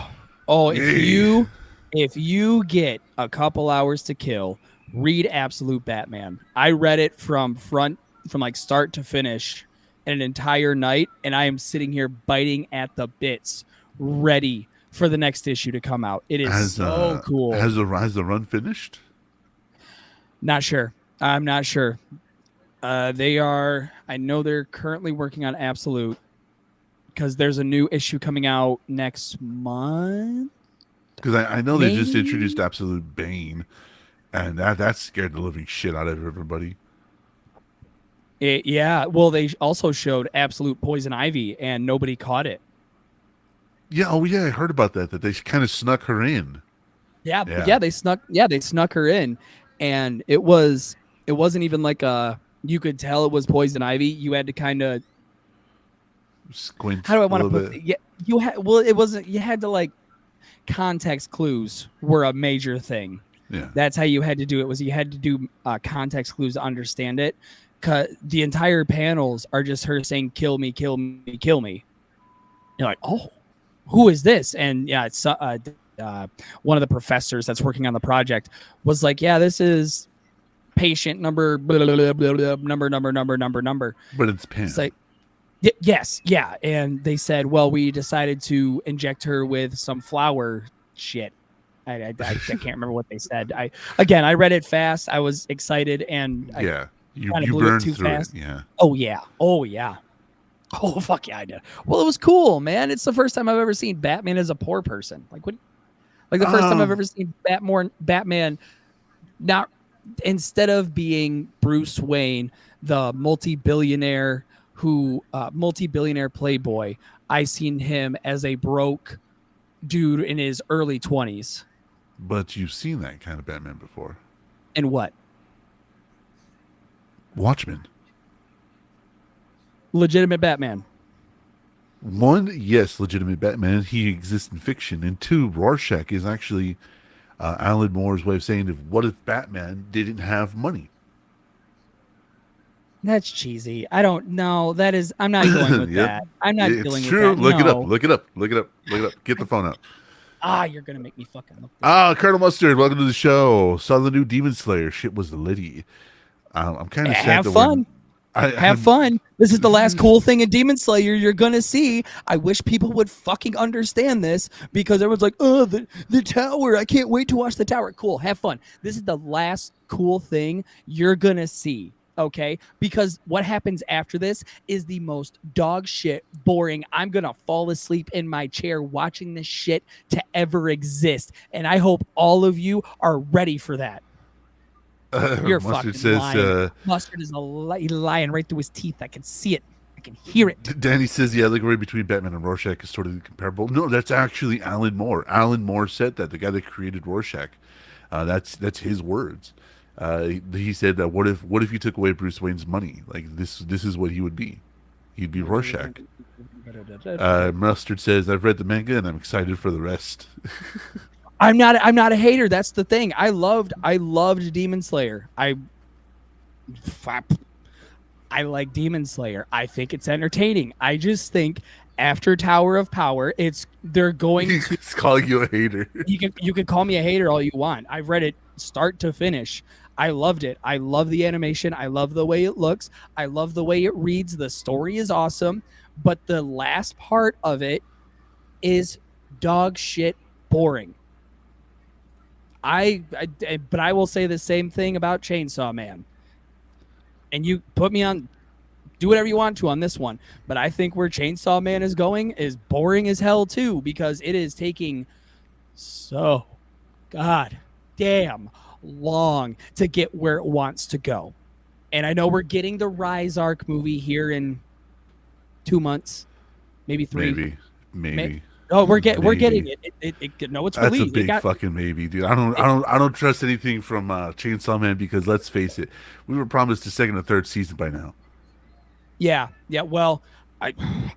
Oh, Yay. if you get a couple hours to kill, read Absolute Batman. I read it from like start to finish in an entire night, and I am sitting here biting at the bits, ready for the next issue to come out. It is Has so cool. has the run finished? Not sure. I'm not sure. They are. I know they're currently working on Absolute because there's a new issue coming out next month. Because I know they just Maybe? introduced Absolute Bane, and that scared the living shit out of everybody. Yeah. Well, they also showed Absolute Poison Ivy, and nobody caught it. Yeah, oh yeah, I heard about that. That they kind of snuck her in. Yeah. Yeah. Yeah. They snuck her in, and it wasn't even like a. You could tell it was Poison Ivy. You had to kind of. Squint How do I a want to little put? bit. Yeah. You had. Well, it wasn't. You had to like. Context clues were a major thing. Yeah. That's how you had to do it. Was you had to do context clues to understand it. Cause the entire panels are just her saying "kill me, kill me, kill me." You're like, oh, who is this? And yeah, it's one of the professors that's working on the project was like, yeah, this is patient number blah, blah, blah, blah, blah, number. But it's Pam. It's like, yes, yeah. And they said, well, we decided to inject her with some flower shit. I can't remember what they said. I read it fast. I was excited, and I yeah. You kinda you blew it burned too through fast. it. Yeah. Oh yeah. Oh fuck yeah, I did. Well, it was cool, man. It's the first time I've ever seen Batman as a poor person. Like what? Like the first time I've ever seen Batman not instead of being Bruce Wayne, the multi-billionaire playboy. I seen him as a broke dude in his early 20s. But you've seen that kind of Batman before. And what? Watchmen. Legitimate Batman. One, yes, legitimate Batman. He exists in fiction. And two, Rorschach is actually Alan Moore's way of saying, what if Batman didn't have money? That's cheesy. I don't know. That is. I'm not going with Yep. that. I'm not It's dealing true. with that. Look it No. up. Look it up. Look it up. Look it up. Get the phone out. You're gonna make me fucking look. Colonel Mustard, welcome to the show. Saw the new Demon Slayer. Shit was litty. I'm kind of sad Have that fun. I Have fun. This is the last cool thing in Demon Slayer you're gonna see. I wish people would fucking understand this because everyone's like, oh, the tower. I can't wait to watch the tower. Cool. Have fun. This is the last cool thing you're gonna see. Okay, because what happens after this is the most dog shit, boring. I'm gonna fall asleep in my chair watching this shit to ever exist, and I hope all of you are ready for that. You're Mustard fucking says, lying. Mustard is lying right through his teeth. I can see it. I can hear it. Danny says the allegory between Batman and Rorschach is sort of comparable. No, that's actually Alan Moore. Alan Moore said that, the guy that created Rorschach. That's his words. He said that what if you took away Bruce Wayne's money? Like this is what he would be. He'd be Rorschach. Mustard says, I've read the manga and I'm excited for the rest. I'm not a hater. That's the thing. I loved Demon Slayer. I like Demon Slayer. I think it's entertaining. I just think after Tower of Power, they're going to He's calling you a hater. you can call me a hater all you want. I've read it start to finish. I loved it. I love the animation. I love the way it looks. I love the way it reads. The story is awesome, but the last part of it is dog shit boring. But I will say the same thing about Chainsaw Man. and you put me on, do whatever you want to on this one. But I think where Chainsaw Man is going is boring as hell too, because it is taking so god damn long to get where it wants to go. And I know we're getting the Rise Arc movie here in 2 months, maybe 3. Maybe. Oh, we're getting Maybe. it. No, it's That's released. a big fucking maybe, dude. I don't trust anything from Chainsaw Man because let's face it, we were promised a second or third season by now. Yeah. Well, I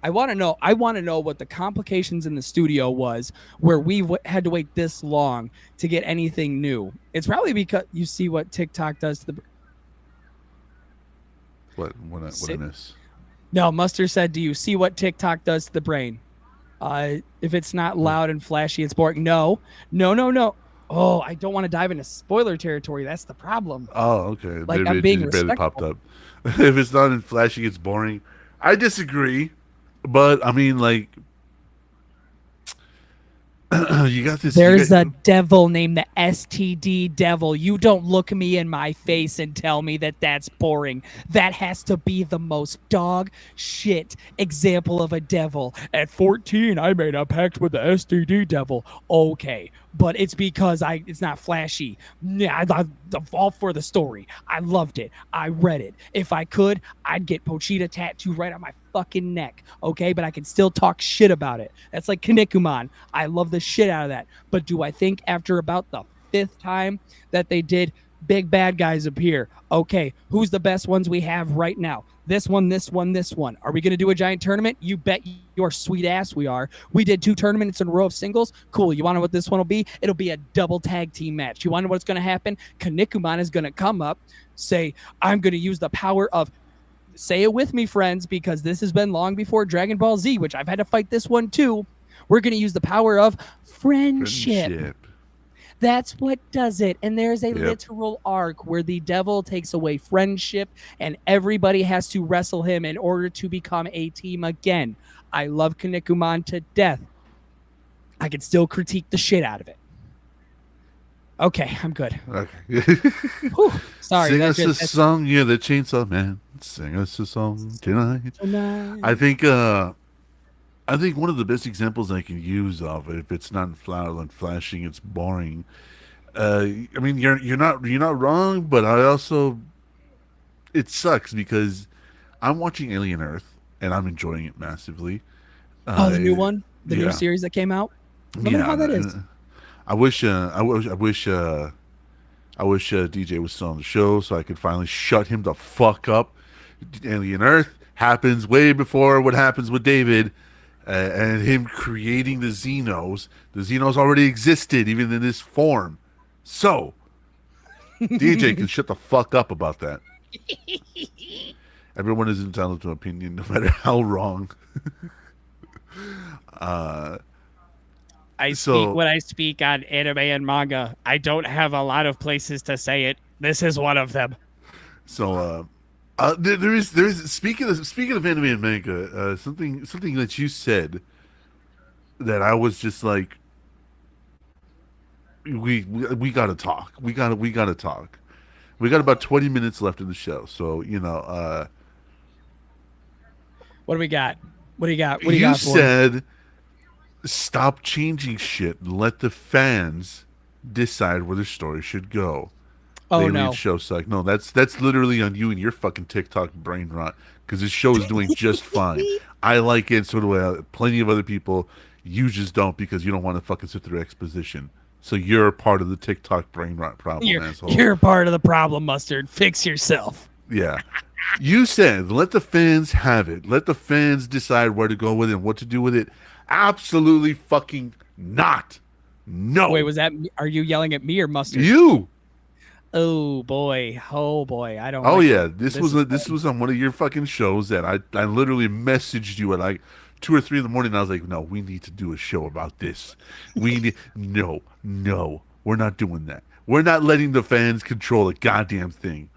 want to know. I want to know what the complications in the studio was, where we had to wait this long to get anything new. It's probably because you see what TikTok does to the. What I miss? No, Mustard said, "Do you see what TikTok does to the brain? If it's not loud and flashy, it's boring." No. Oh, I don't want to dive into spoiler territory. That's the problem. Oh, okay. Like, Maybe I'm it being just barely popped respectful. up. If it's not in flashy, it's boring. I disagree, but I mean, like, you got this. There's a devil named the STD devil. You don't look me in my face and tell me that that's boring. That has to be the most dog shit example of a devil. At 14, I made a pact with the STD devil. Okay, but it's because it's not flashy. Yeah, I'm all for the story. I loved it. I read it. If I could, I'd get Pochita tattooed right on my fucking neck. Okay, but I can still talk shit about it. That's like Kinnikuman. I love the shit out of that. But do I think after about the 5th time that they did big bad guys appear, okay, who's the best ones we have right now? This one, this one, this one. Are we going to do a giant tournament? You bet your sweet ass we are. We did 2 tournaments in a row of singles. Cool. You want to know what this one will be? It'll be a double tag team match. You want to know what's going to happen? Kinnikuman is going to come up, say, I'm going to use the power of, say it with me, friends, because this has been long before Dragon Ball Z, which I've had to fight this one too. We're going to use the power of friendship. That's what does it. And there's a literal arc where the devil takes away friendship and everybody has to wrestle him in order to become a team again. I love Kinnikuman to death. I can still critique the shit out of it. Okay, I'm good. Okay. Whew, sorry. Sing us a song, you're the Chainsaw Man. Sing us a song tonight. I think one of the best examples I can use of it, if it's not loud and flashing, it's boring. I mean, you're not wrong, but I also, it sucks because I'm watching Alien Earth and I'm enjoying it massively. The new one, the new series that came out. I don't know how that is. I wish DJ was still on the show so I could finally shut him the fuck up. Alien Earth happens way before what happens with David, and him creating the Xenos. The Xenos already existed, even in this form. So, DJ can shut the fuck up about that. Everyone is entitled to an opinion, no matter how wrong. I speak when I speak on anime and manga. I don't have a lot of places to say it. This is one of them. So, there is speaking of anime and manga, something that you said that I was just like, we gotta talk. We gotta talk. We got about 20 minutes left in the show, so what do we got? What do you got? You said stop changing shit and let the fans decide where the story should go. Oh, no. Show suck. No, that's literally on you and your fucking TikTok brain rot, because this show is doing just fine. I like it, so do plenty of other people. You just don't, because you don't want to fucking sit through exposition. So you're part of the TikTok brain rot problem, asshole. You're part of the problem, Mustard. Fix yourself. Yeah. You said let the fans have it. Let the fans decide where to go with it and what to do with it. Absolutely fucking not. No. Wait, are you yelling at me or Mustard? You. Oh boy. I don't. Oh yeah, this was on one of your fucking shows that I literally messaged you at like 2 or 3 in the morning. And I was like, no, we need to do a show about this. No, we're not doing that. We're not letting the fans control a goddamn thing.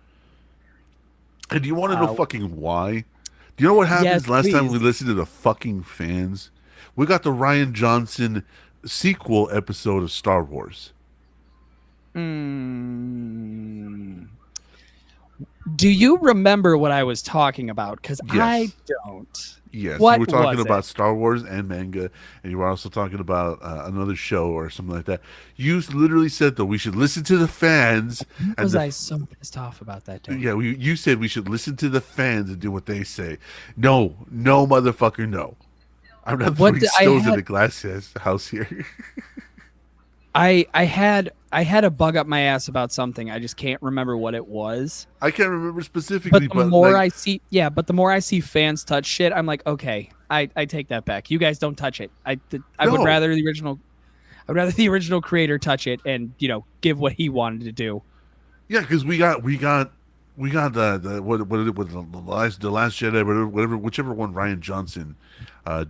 And do you want to know fucking why? Do you know what happens last time we listened to the fucking fans? We got the Rian Johnson sequel episode of Star Wars. Do you remember what I was talking about? Because Yes. I don't. Yes, What you were talking was about it? Star Wars and manga, and you were also talking about another show or something like that. You literally said though we should listen to the fans, and Was the I so pissed off about that? Tony? yeah, you said we should listen to the fans and do what they say. No, no, motherfucker, no. I'm not What throwing did- I stones at had- the glass house here. I had a bug up my ass about something. I just can't remember what it was. I can't remember specifically, But the but more like, I see, but the more I see fans touch shit, I'm like, okay, I take that back. You guys don't touch it. I would No. rather the original. I'd rather the original creator touch it and give what he wanted to do. yeah, because we got the what the last Jedi, whatever whichever one Ryan Johnson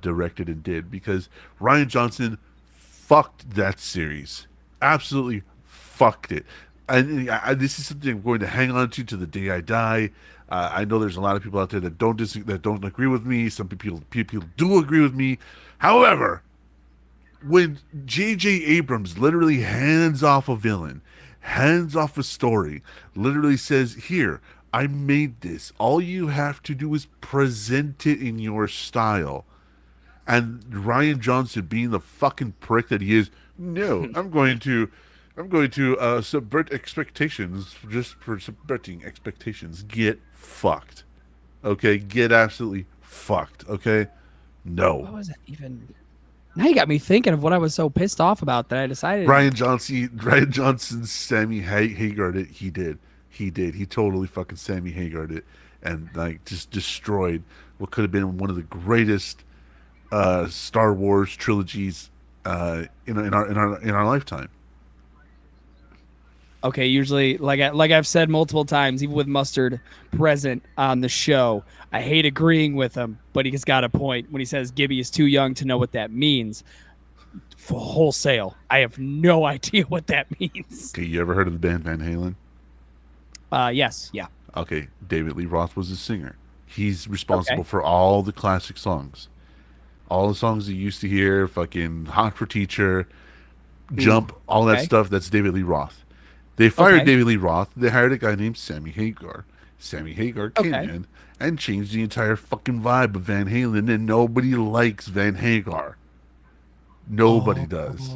directed and did, because Ryan Johnson fucked that series, absolutely fucked it. And this is something I'm going to hang on to the day I die. I know there's a lot of people out there that don't agree with me. Some people do agree with me. However, when J.J. Abrams literally hands off a villain, hands off a story, literally says, "Here, I made this. All you have to do is present it in your style." And Ryan Johnson, being the fucking prick that he is, no, I'm going to subvert expectations just for subverting expectations. Get fucked. Okay, get absolutely fucked. Okay, What no. was it even? Now you got me thinking of what I was so pissed off about that I decided. Ryan Johnson, Sammy Hagar'd it. He did. He totally fucking Sammy Hagar'd it, and like just destroyed what could have been one of the greatest Star Wars trilogies in our lifetime. Okay, usually, like I've said multiple times, even with Mustard present on the show, I hate agreeing with him, but he's got a point when he says Gibby is too young to know what that means. For wholesale, I have no idea what that means. Okay, you ever heard of the band Van Halen? Yes, yeah. Okay, David Lee Roth was the singer. He's responsible Okay. for all the classic songs. All the songs you used to hear, fucking Hot for Teacher, Jump, all that okay. stuff, that's David Lee Roth. They fired Okay. David Lee Roth. They hired a guy named Sammy Hagar. Sammy Hagar came Okay. in and changed the entire fucking vibe of Van Halen, and nobody likes Van Hagar. Nobody does.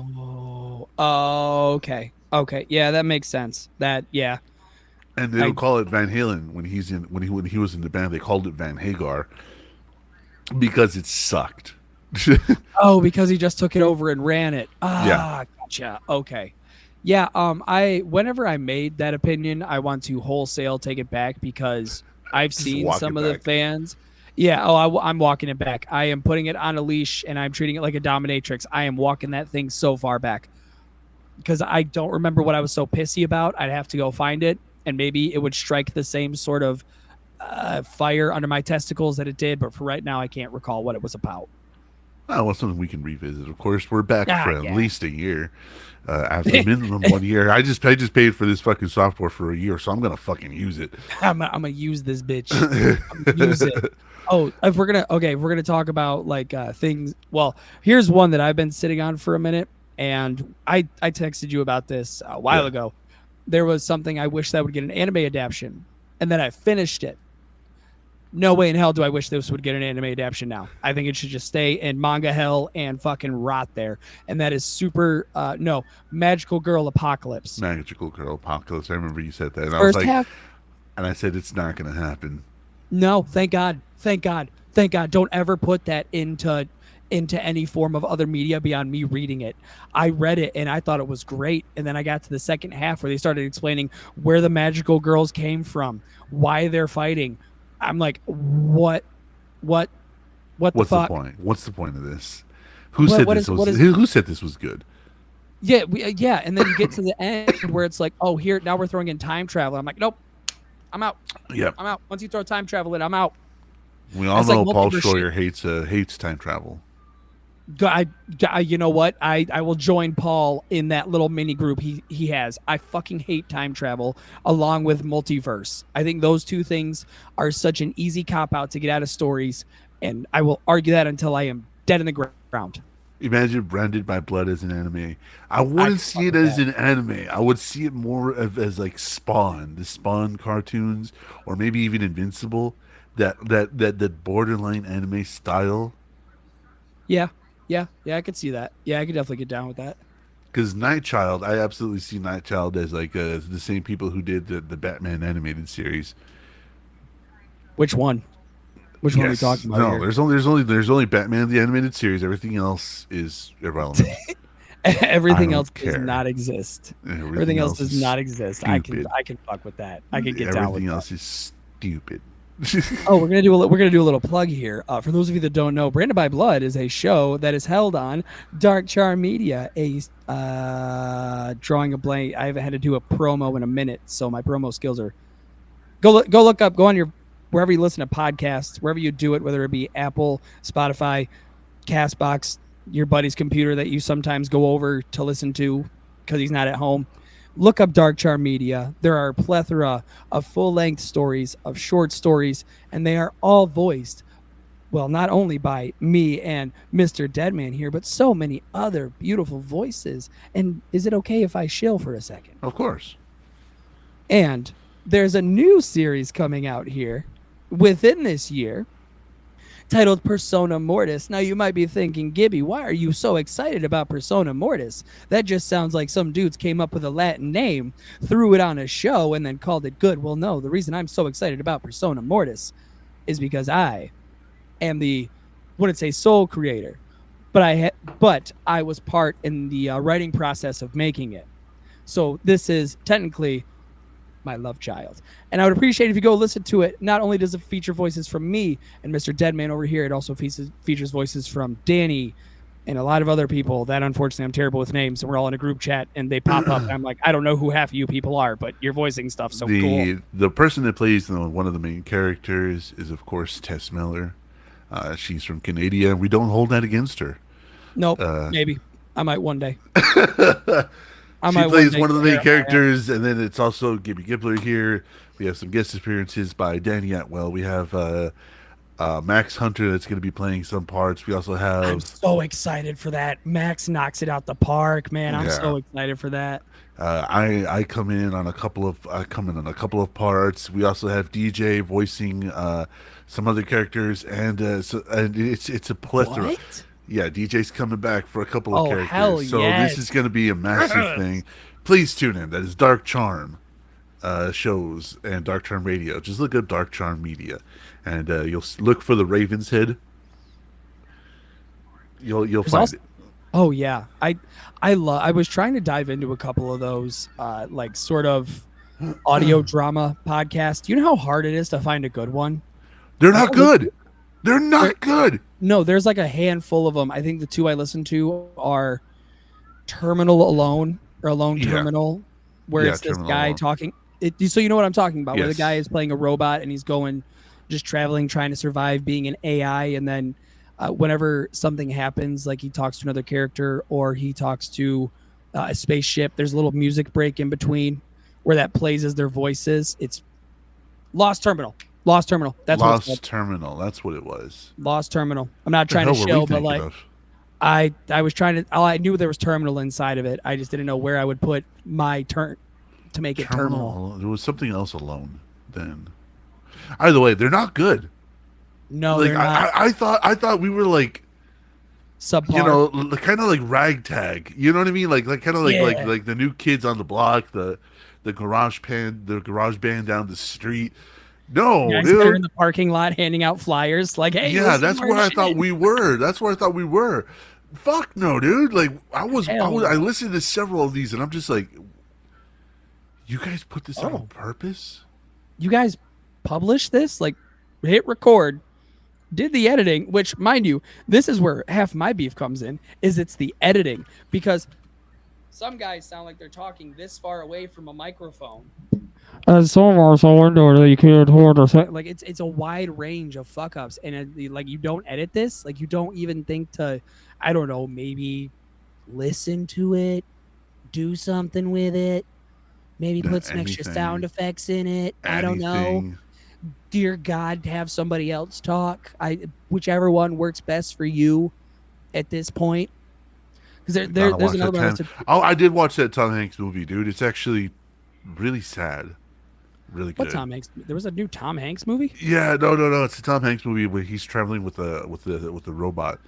Oh, okay. Okay, yeah, that makes sense. Yeah. And they don't call it Van Halen when he was in the band. They called it Van Hagar because it sucked. Oh, because he just took it over and ran it. Yeah. Gotcha. Okay. Yeah, whenever I made that opinion, I want to wholesale take it back because I've Just seen walk some it of the back. fans. Yeah, I'm walking it back. I am putting it on a leash and I'm treating it like a dominatrix. I am walking that thing so far back because I don't remember what I was so pissy about. I'd have to go find it, and maybe it would strike the same sort of fire under my testicles that it did. But for right now, I can't recall what it was about. Oh, well, something we can revisit. Of course, we're back for at Yeah. least a year. After minimum 1 year, I just paid for this fucking software for a year, so I'm gonna fucking use it. I'm gonna use this bitch. I'm gonna use it. Oh, if we're gonna talk about like things. Well, here's one that I've been sitting on for a minute, and I texted you about this a while Yeah. ago. There was something I wish that would get an anime adaptation, and then I finished it. No way in hell do I wish this would get an anime adaptation now. I think it should just stay in manga hell and fucking rot there. And that is Magical Girl Apocalypse. Magical Girl Apocalypse. I remember you said that, and I was First like, half. and I said it's not gonna happen. No, thank God. Thank God. Thank God. Don't ever put that into any form of other media beyond me reading it. I read it and I thought it was great. And then I got to the second half where they started explaining where the magical girls came from, why they're fighting. I'm like, what the What's the fuck? point? What's the point of this? Who What- said what this is- was? what is- Who said this was good? Yeah, yeah. And then you get to the end where it's like, oh, here, now we're throwing in time travel. I'm like, nope, I'm out. Yeah, I'm out. Once you throw time travel in, I'm out. we all It's like know Paul multiverse Schroyer hates time travel. You know what? I will join Paul in that little mini group he has. I fucking hate time travel along with multiverse. I think those two things are such an easy cop out to get out of stories, and I will argue that until I am dead in the ground. Imagine Branded by Blood as an anime. I could wouldn't see fuck it with as that. an anime. I would see it more as like Spawn, the Spawn cartoons, or maybe even Invincible. That borderline anime style. Yeah, yeah. I could see that. Yeah, I could definitely get down with that. Because Night Child, I absolutely see Night Child as like the same people who did the Batman animated series. Which one? Which one are we Yes. talking about No, here? there's only Batman the animated series. Everything else is irrelevant. I Everything else don't does care. not exist. Everything Everything else else does is not exist. stupid. I can fuck with that. I can get down with Everything that. else is stupid. Oh, we're gonna do a little plug here. For those of you that don't know, Branded by Blood is a show that is held on Dark Charm Media. Drawing a blank. I haven't had to do a promo in a minute, so my promo skills are go look up. Go on your wherever you listen to podcasts, wherever you do it, whether it be Apple, Spotify, Castbox, your buddy's computer that you sometimes go over to listen to because he's not at home. Look up Dark Charm Media. There are a plethora of full-length stories, of short stories, and they are all voiced, well, not only by me and Mr. Deadman here, but so many other beautiful voices. And is it okay if I shill for a second? Of course. And there's a new series coming out here within this year titled Persona Mortis. Now, you might be thinking, Gibby, why are you so excited about Persona Mortis? That just sounds like some dudes came up with a Latin name, threw it on a show, and then called it good. Well, no, the reason I'm so excited about Persona Mortis is because I am the, wouldn't say sole creator, but I was part in the writing process of making it. So this is technically my love child. And I would appreciate if you go listen to it. Not only does it feature voices from me and Mr. Deadman over here, it also features voices from Danny and a lot of other people that unfortunately I'm terrible with names, and we're all in a group chat and they pop up and I'm like, I don't know who half of you people are, but you're voicing stuff, so cool. The person that plays one of the main characters is of course Tess Miller. She's from Canada. We don't hold that against her. Nope, Uh, maybe. I might one day. I She might plays day one of the clear main up my ass. characters, and then it's also Gibby Gibbler here. We have some guest appearances by Danny Atwell. We have Max Hunter that's going to be playing some parts. We also I'm have so excited for that. Max knocks it out the park, man. I'm Yeah. so excited for that. I come in on a couple of parts. We also have DJ voicing some other characters, and it's a plethora. What? Yeah, DJ's coming back for a couple of Oh, characters. hell So yes. this is going to be a massive thing. Please tune in. That is Dark Charm shows and Dark Charm Radio. Just look up Dark Charm Media, and you'll look for the Raven's Head. You'll There's find also- it. Oh yeah, I was trying to dive into a couple of those like sort of audio drama podcasts. You know how hard it is to find a good one? They're not Oh, good. They're not good. No, there's like a handful of them. I think the two I listen to are Terminal Alone or Alone Yeah. Terminal, where Yeah, it's this Terminal guy Alone. talking. So you know what I'm talking about, where the Yes. guy is playing a robot and he's going, just traveling, trying to survive being an AI, and then whenever something happens, like he talks to another character or he talks to a spaceship, there's a little music break in between where that plays as their voices. It's Lost Terminal. Lost Terminal. That's what it's Lost called. Terminal. That's what it was. Lost Terminal. I'm not The trying to hell were we show, but thinking like of? I was trying to. I knew there was terminal inside of it. I just didn't know where I would put my turn to make it terminal. There was something else alone then. Either way, they're not good. No, Like they're not I thought we were like subpar. you know kind of like ragtag. You know what I mean? Like kind of Yeah. like the new kids on the block, the garage band down the street. No, guys there in dude. the parking lot handing out flyers, like, hey, Yeah, listen that's to our where I shit. thought we were. That's where I thought we were. Fuck no, dude. Like I Hell I no. listened to several of these and I'm just like, you guys put this Oh. on purpose? You guys published this, like, hit record, did the editing, which, mind you, this is where half my beef comes in, is it's the editing, because some guys sound like they're talking this far away from a microphone. And some are so into it that you can't hold us. Like, it's a wide range of fuck ups, and like, you don't edit this, like, you don't even think to, I don't know, maybe listen to it, do something with it, maybe put some extra Anything. sound effects in it. I don't know. Anything. Dear God, have somebody else talk. Whichever one works best for you at this point. Because Gotta there's watch that another one. time. Oh, I did watch that Tom Hanks movie, dude. It's actually really sad. Really What good. Tom Hanks? There was a new Tom Hanks movie. Yeah, no. It's a Tom Hanks movie where he's traveling with a robot,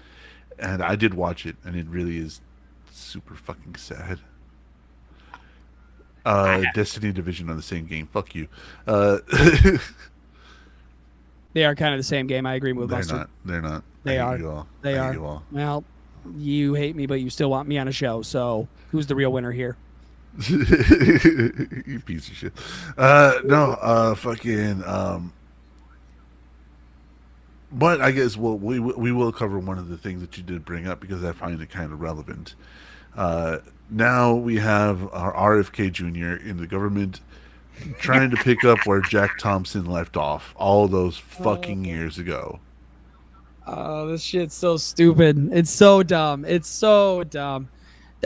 and I did watch it, and it really is super fucking sad. Destiny and Division on the same game. Fuck you. They are kind of the same game. I agree with They're Buster. not. They're not. They I hate are. You all. They I hate are. You all. Well, you hate me, but you still want me on a show. So who's the real winner here? You piece of shit. No. Fucking. But I guess we will cover one of the things that you did bring up because I find it kind of relevant. Now we have our RFK Jr. in the government trying to pick up where Jack Thompson left off all those fucking years ago. Oh, this shit's so stupid. It's so dumb. It's so dumb.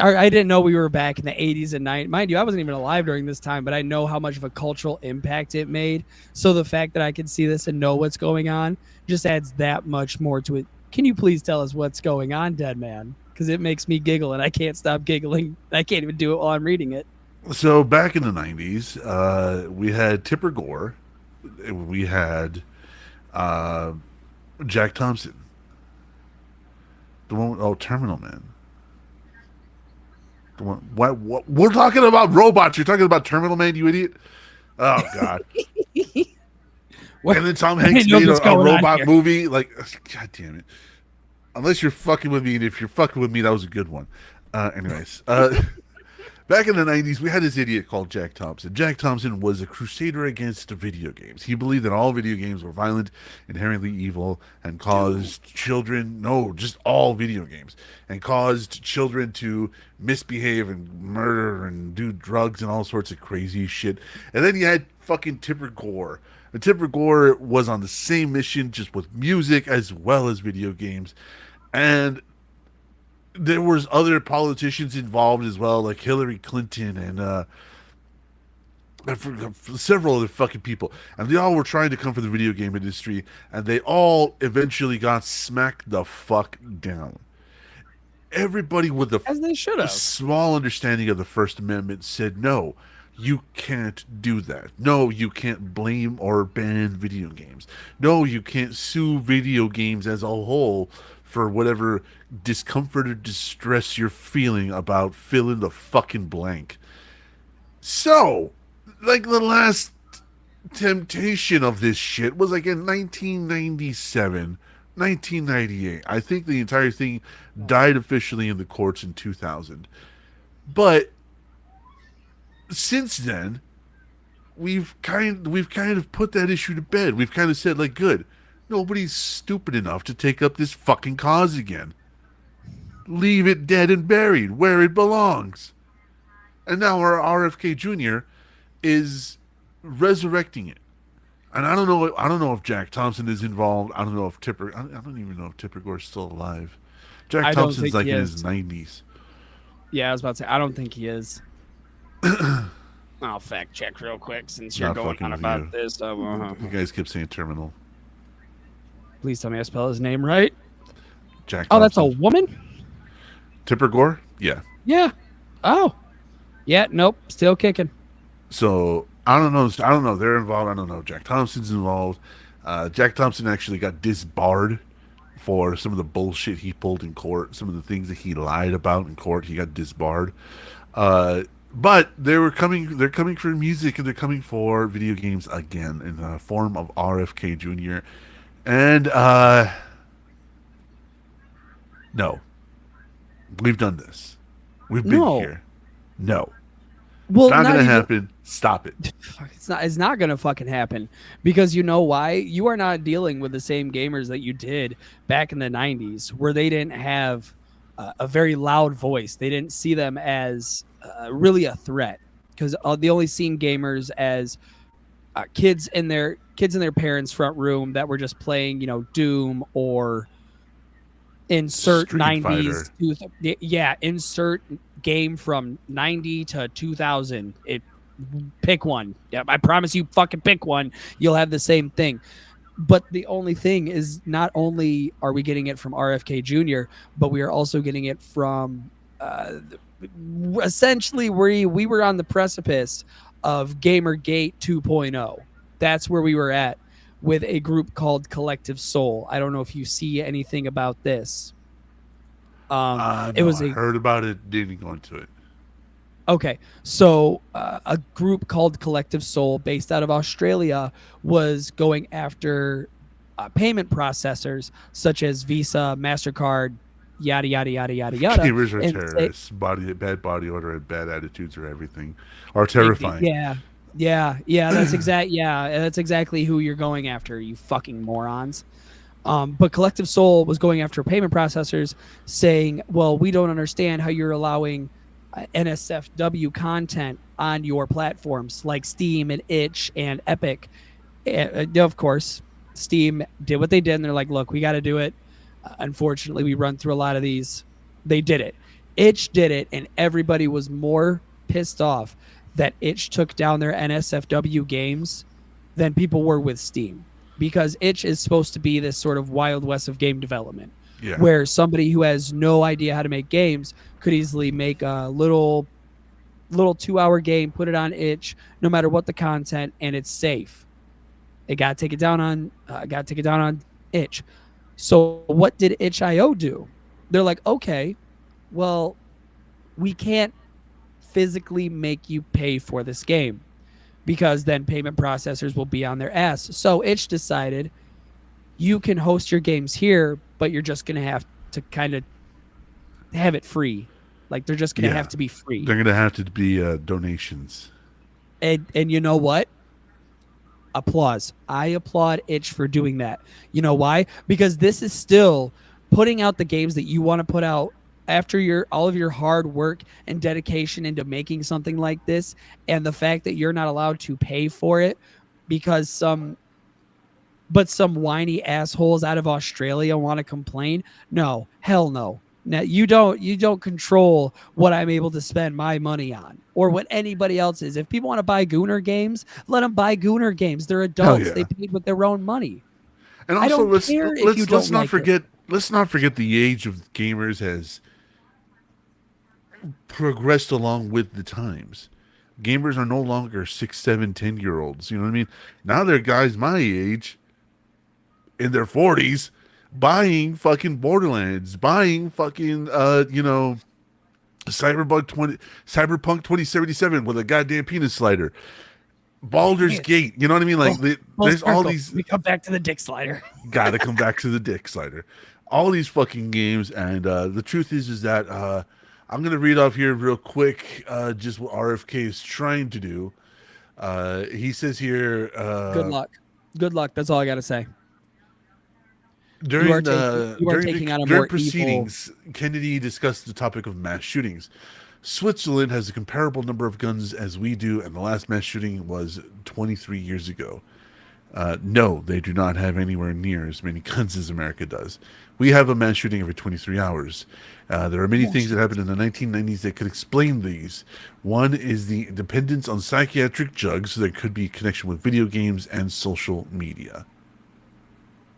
I didn't know we were back in the 80s and 90s. Mind you, I wasn't even alive during this time, but I know how much of a cultural impact it made. So the fact that I can see this and know what's going on just adds that much more to it. Can you please tell us what's going on, Dead Man? Because it makes me giggle and I can't stop giggling. I can't even do it while I'm reading it. So back in the 90s, we had Tipper Gore. We had Jack Thompson. The one, Terminal Man. The one, what? We're talking about robots. You're talking about Terminal Man, you idiot. Oh, God. What? And then Tom Hanks know made what's a going on robot here. movie. Like, God damn it. Unless you're fucking with me, and if you're fucking with me, that was a good one. Anyways, back in the 90s, we had this idiot called Jack Thompson. Jack Thompson was a crusader against video games. He believed that all video games were violent, inherently evil, and caused children, no, just all video games, and caused children to misbehave and murder and do drugs and all sorts of crazy shit. And then you had fucking Tipper Gore. And Tipper Gore was on the same mission, just with music as well as video games. And there was other politicians involved as well, like Hillary Clinton and several other fucking people. And they all were trying to come from the video game industry, and they all eventually got smacked the fuck down. Everybody with As they should a have. small understanding of the First Amendment said, no, you can't do that. No, you can't blame or ban video games. No, you can't sue video games as a whole for whatever discomfort or distress you're feeling about fill in the fucking blank. So, like, the last temptation of this shit was like in 1997, 1998. I think the entire thing died officially in the courts in 2000. But since then, we've kind of put that issue to bed. We've kind of said, like, good, nobody's stupid enough to take up this fucking cause again. Leave it dead and buried where it belongs. And now our RFK Jr. is resurrecting it. And I don't know if Jack Thompson is involved. I don't know if Tipper. I don't even know if Tipper Gore's still alive. Jack I don't Thompson's think like he in is. his 90s. Yeah, I was about to say, I don't think he is. I'll fact check real quick since you're Not going fucking on with about you. this. You guys kept saying Terminal. Please tell me I spell his name right. Jack Oh, that's a Thompson. woman? Tipper Gore? Yeah. Yeah. Oh. Yeah, nope. Still kicking. So I don't know. They're involved. I don't know. Jack Thompson's involved. Jack Thompson actually got disbarred for some of the bullshit he pulled in court. Some of the things that he lied about in court. He got disbarred. But they're coming for music, and they're coming for video games again in the form of RFK Jr. And no, we've done this. We've been No. here. No, Well, it's not going to even- happen. Stop it. It's not gonna fucking happen because you know why? You are not dealing with the same gamers that you did back in the 90s where they didn't have a very loud voice. They didn't see them as really a threat because they only seen gamers as kids in their parents' front room that were just playing, Doom or insert Street 90s. Yeah, insert game from 90 to 2000. Pick one. Yeah, I promise you, fucking pick one. You'll have the same thing. But the only thing is, not only are we getting it from RFK Jr., but we are also getting it from essentially we were on the precipice of Gamergate 2.0. That's where we were at with a group called Collective Soul. I don't know if you see anything about this. It No, was I a heard about it, didn't go into it. Okay, so a group called Collective Soul, based out of Australia, was going after payment processors such as Visa, Mastercard, yada yada yada yada yada. Gamers are and terrorists. Bad body odor and bad attitudes or everything are terrifying. Yeah. That's that's exactly who you're going after. You fucking morons. But Collective Soul was going after payment processors, saying, "Well, we don't understand how you're allowing NSFW content on your platforms like Steam and Itch and Epic." Of course, Steam did what they did, and they're like, "Look, we got to do it." Unfortunately, we run through a lot of these. They did it. Itch did it, and everybody was more pissed off that Itch took down their NSFW games than people were with Steam, because Itch is supposed to be this sort of Wild West of game development, Yeah. where somebody who has no idea how to make games could easily make a little 2-hour game, put it on Itch, no matter what the content, and it's safe. They got to take it down on Itch. So what did Itch.io do? They're like, okay, well, we can't physically make you pay for this game, because then payment processors will be on their ass. So Itch decided, you can host your games here, but you're just going to have to kind of have it free. Like, they're just going to have to be free. They're going to have to be donations. And you know what? Applause. I applaud Itch for doing that. You know why? Because this is still putting out the games that you want to put out after all of your hard work and dedication into making something like this, and the fact that you're not allowed to pay for it because some whiny assholes out of Australia want to complain. No, hell no. Now you don't control what I'm able to spend my money on, or what anybody else is. If people want to buy Gooner games, let them buy Gooner games. They're adults. Yeah. They paid with their own money. And I also, don't care if you don't let's not like forget. Let's not forget the age of gamers has progressed along with the times. Gamers are no longer 6, 7, 10-year-olds. You know what I mean? Now they're guys my age, in their 40s, buying fucking Borderlands, buying fucking Cyberpunk 2077 with a goddamn penis slider, Baldur's Gate. You know what I mean? Like there's all these. We come back to the dick slider. Gotta come back to the dick slider. All these fucking games, and the truth is that I'm gonna read off here real quick just what RFK is trying to do. He says here, Good luck. That's all I gotta say. During the proceedings, Kennedy discussed the topic of mass shootings. Switzerland has a comparable number of guns as we do, and the last mass shooting was 23 years ago. No, they do not have anywhere near as many guns as America does. We have a mass shooting every 23 hours. There are many things that happened in the 1990s that could explain these. One is the dependence on psychiatric drugs, so there could be a connection with video games and social media.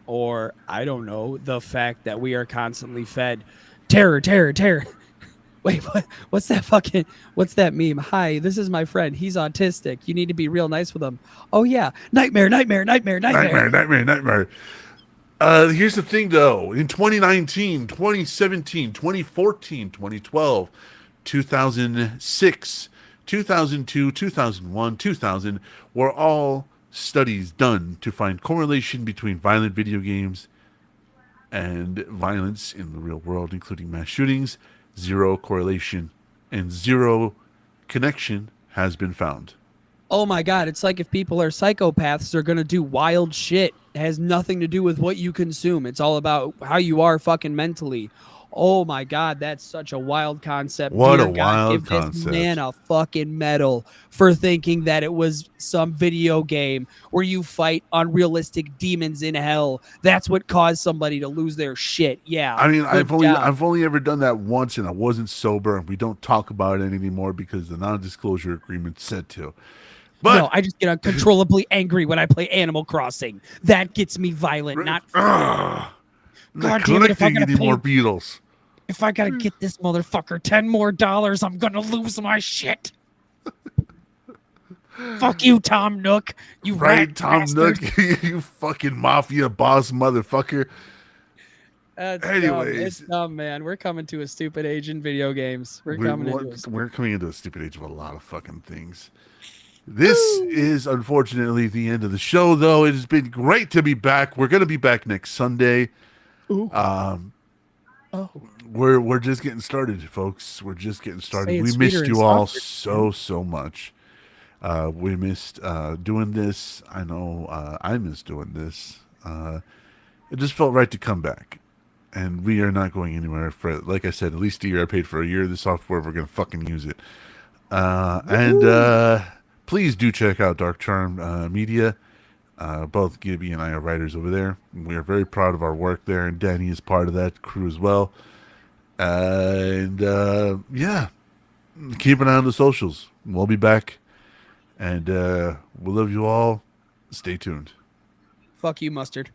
Or, I don't know, the fact that we are constantly fed terror. Wait, what's that meme? Hi, this is my friend. He's autistic. You need to be real nice with him. Oh, yeah. Nightmare. Here's the thing, though. In 2019, 2017, 2014, 2012, 2006, 2002, 2001, 2000 were all studies done to find correlation between violent video games and violence in the real world, including mass shootings. Zero correlation and zero connection has been found. Oh my God, it's like if people are psychopaths, they're going to do wild shit. It has nothing to do with what you consume. It's all about how you are fucking mentally. Oh my God, that's such a wild concept. What Dear a God, wild give this concept. man a fucking medal for thinking that it was some video game where you fight unrealistic demons in hell. That's what caused somebody to lose their shit. Yeah. I mean, good I've only ever done that once, and I wasn't sober, and we don't talk about it anymore because the non-disclosure agreement said to. But no, I just get uncontrollably angry when I play Animal Crossing. That gets me violent. Not I'm not God damn it, if I'm collecting gonna any play- more Beatles. If I gotta get this motherfucker $10 more, I'm gonna lose my shit. Fuck you, Tom Nook. You Right, rat Tom bastard. Nook, you fucking mafia boss motherfucker. That's Anyways. dumb. It's dumb, man. We're coming to a stupid age in video games. We're coming into a We're coming into a stupid age of a lot of fucking things. This is unfortunately the end of the show, though. It has been great to be back. We're going to be back next Sunday. Ooh. Oh, We're just getting started, folks. We're just getting started. Say it We sweeter missed and you all softer. so much. We missed doing this. I know I missed doing this. It just felt right to come back. And we are not going anywhere for, like I said, at least a year. I paid for a year of the software. We're going to fucking use it. And please do check out Dark Charm Media. Both Gibby and I are writers over there. We are very proud of our work there, and Danny is part of that crew as well. And yeah, keep an eye on the socials. We'll be back, and we love you all. Stay tuned. fuck you, Mustard.